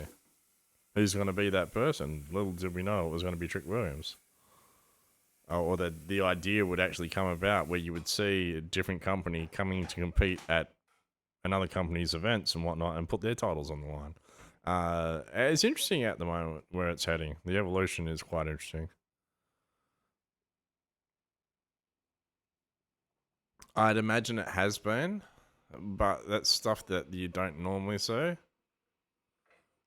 Who's going to be that person? Little did we know it was going to be Trick Williams. Or that the idea would actually come about where you would see a different company coming to compete at another company's events and whatnot and put their titles on the line. It's interesting at the moment where it's heading. The evolution is quite interesting. I'd imagine it has been, but that's stuff that you don't normally see.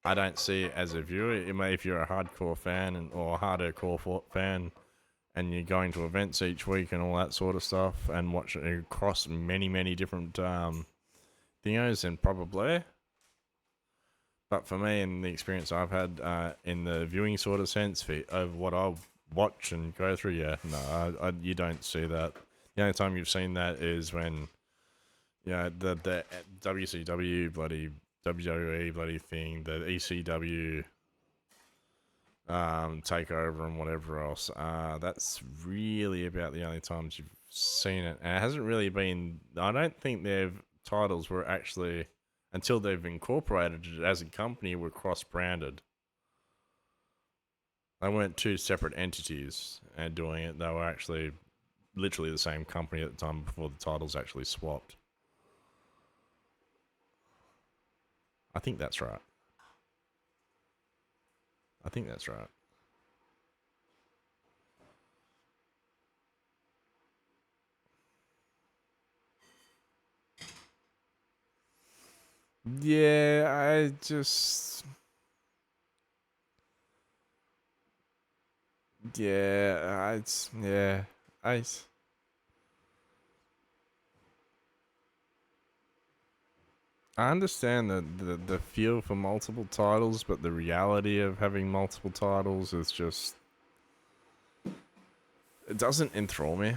I don't see it as a viewer. If you're a hardcore fan or a hardcore fan, and you're going to events each week and all that sort of stuff, and watch it across many different thingos, then probably. But for me, and the experience I've had in the viewing sort of sense, of what I'll watch and go through, no, you don't see that. The only time you've seen that is when, the WCW bloody WWE bloody thing, the ECW takeover and whatever else. That's really about the only times you've seen it. And it hasn't really been. I don't think their titles were actually, until they've incorporated it as a company, were cross-branded. They weren't two separate entities and doing it. They were actually literally the same company at the time before the titles actually swapped. I think that's right. Yeah, I just... Yeah, I understand the feel for multiple titles, but the reality of having multiple titles is just... It doesn't enthrall me.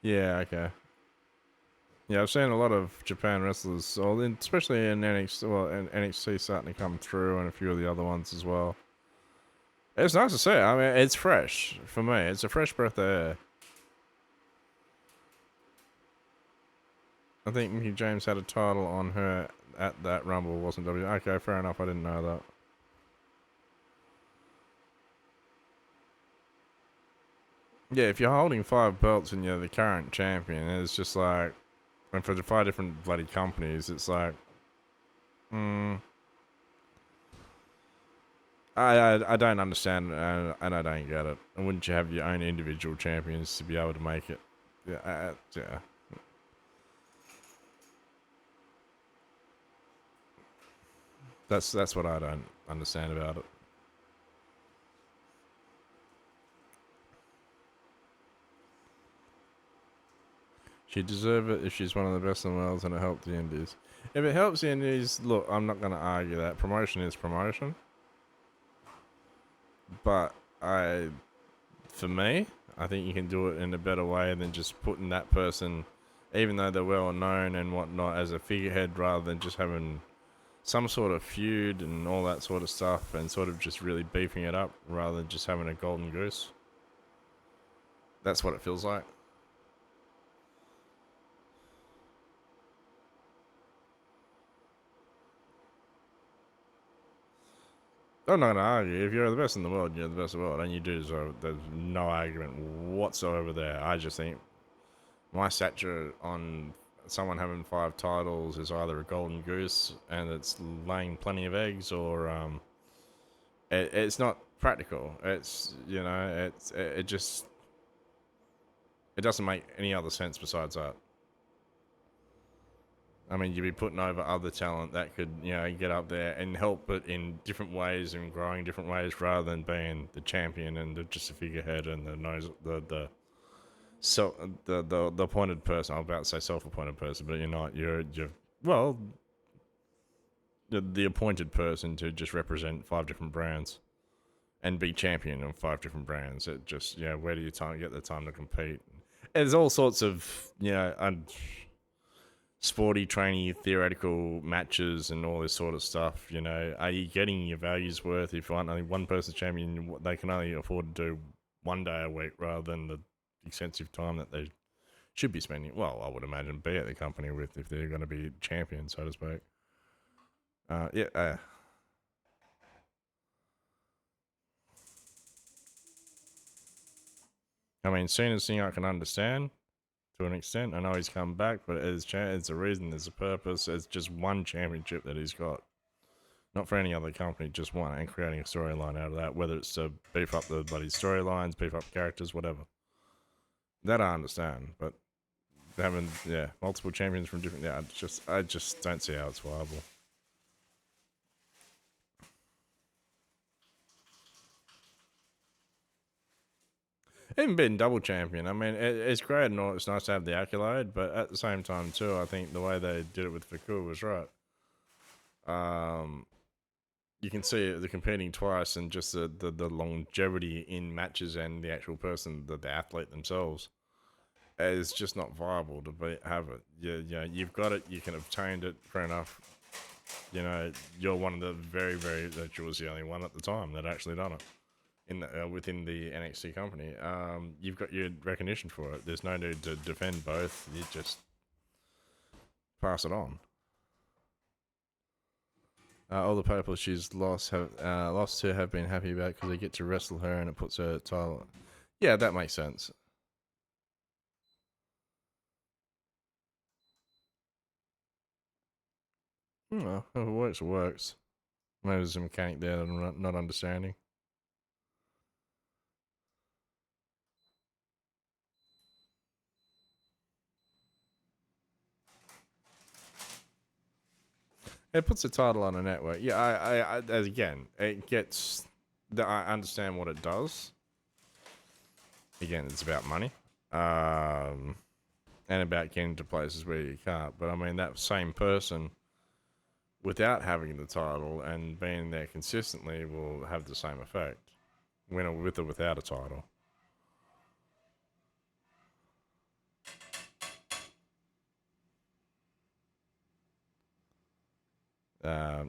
Yeah, okay. Yeah, I've seen a lot of Japan wrestlers, especially in NXT, and NXT starting to come through, and a few of the other ones as well. It's nice to see. I mean, it's fresh for me. It's a fresh breath of air. I think Mickie James had a title on her at that Rumble, wasn't W? Okay, fair enough. I didn't know that. Yeah, if you're holding 5 belts and you're the current champion, it's just like, and for the 5 different bloody companies, it's like, I don't understand it, and I don't get it. And wouldn't you have your own individual champions to be able to make it? Yeah. That's what I don't understand about it. She'd deserve it if she's one of the best in the world and it helped the indies. If it helps the indies, look, I'm not going to argue that. Promotion is promotion. But for me, I think you can do it in a better way than just putting that person, even though they're well known and whatnot, as a figurehead, rather than just having some sort of feud and all that sort of stuff, and sort of just really beefing it up rather than just having a golden goose. That's what it feels like. I'm not going to argue. If you're the best in the world, you're the best in the world, and you do deserve it. There's no argument whatsoever there. I just think my stature on someone having 5 titles is either a golden goose and it's laying plenty of eggs, or it's not practical. It's, it just, it doesn't make any other sense besides that. I mean, you'd be putting over other talent that could, you know, get up there and help it in different ways and growing different ways, rather than being the champion and just a figurehead and the appointed person. I'm about to say self-appointed person, but you're not. You're well, the appointed person to just represent 5 different brands and be champion of 5 different brands. It just, you know, where do you get the time to compete? There's all sorts of, you know, sporty, trainy, theoretical matches and all this sort of stuff. You know, are you getting your values worth if only one person's champion? They can only afford to do 1 day a week rather than the extensive time that they should be spending. Well, I would imagine be at the company with if they're going to be champion, so to speak. Yeah. I mean, Cena's thing I can understand to an extent. I know he's come back, but it's a reason, there's a purpose. It's just one championship that he's got. Not for any other company, just one, and creating a storyline out of that, whether it's to beef up the bloody storylines, beef up characters, whatever. That I understand, but having, multiple champions from different, I just don't see how it's viable. Even being double champion, I mean, it's great and all, it's nice to have the accolade, but at the same time too, I think the way they did it with Fakur was right. You can see the competing twice and just the longevity in matches and the actual person, the athlete themselves, is just not viable to have it. Yeah, you've got it, you can obtain it, fair enough. You know, you're one of the very, that you was the only one at the time that actually done it. Within the NXT company, you've got your recognition for it. There's no need to defend both. You just pass it on. All the people she's lost to have been happy about because they get to wrestle her and it puts her title. Yeah, that makes sense. Well, if it works, it works. Maybe there's a mechanic there that I'm not understanding. It puts the title on a network. Yeah, I again, it gets. I understand what it does. Again, it's about money, and about getting to places where you can't. But I mean, that same person, without having the title and being there consistently, will have the same effect, with or without a title.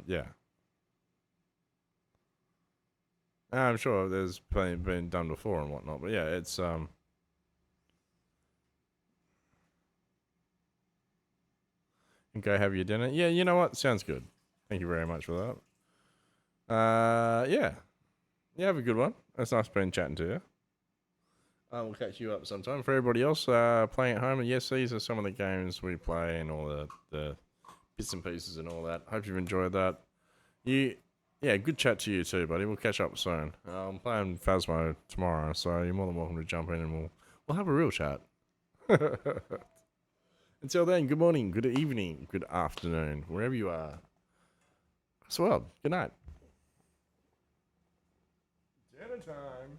Yeah. I'm sure there's plenty been done before and whatnot, but yeah, it's and go have your dinner. Yeah, you know what? Sounds good. Thank you very much for that. Yeah. You have a good one. It's nice being chatting to you. We'll catch you up sometime. For everybody else playing at home, and yes, these are some of the games we play and all the bits and pieces and all that. Hope you've enjoyed that. Yeah, good chat to you too, buddy. We'll catch up soon. I'm playing Phasmo tomorrow, so you're more than welcome to jump in and we'll have a real chat. Until then, good morning, good evening, good afternoon, wherever you are. So, good night. Dinner time.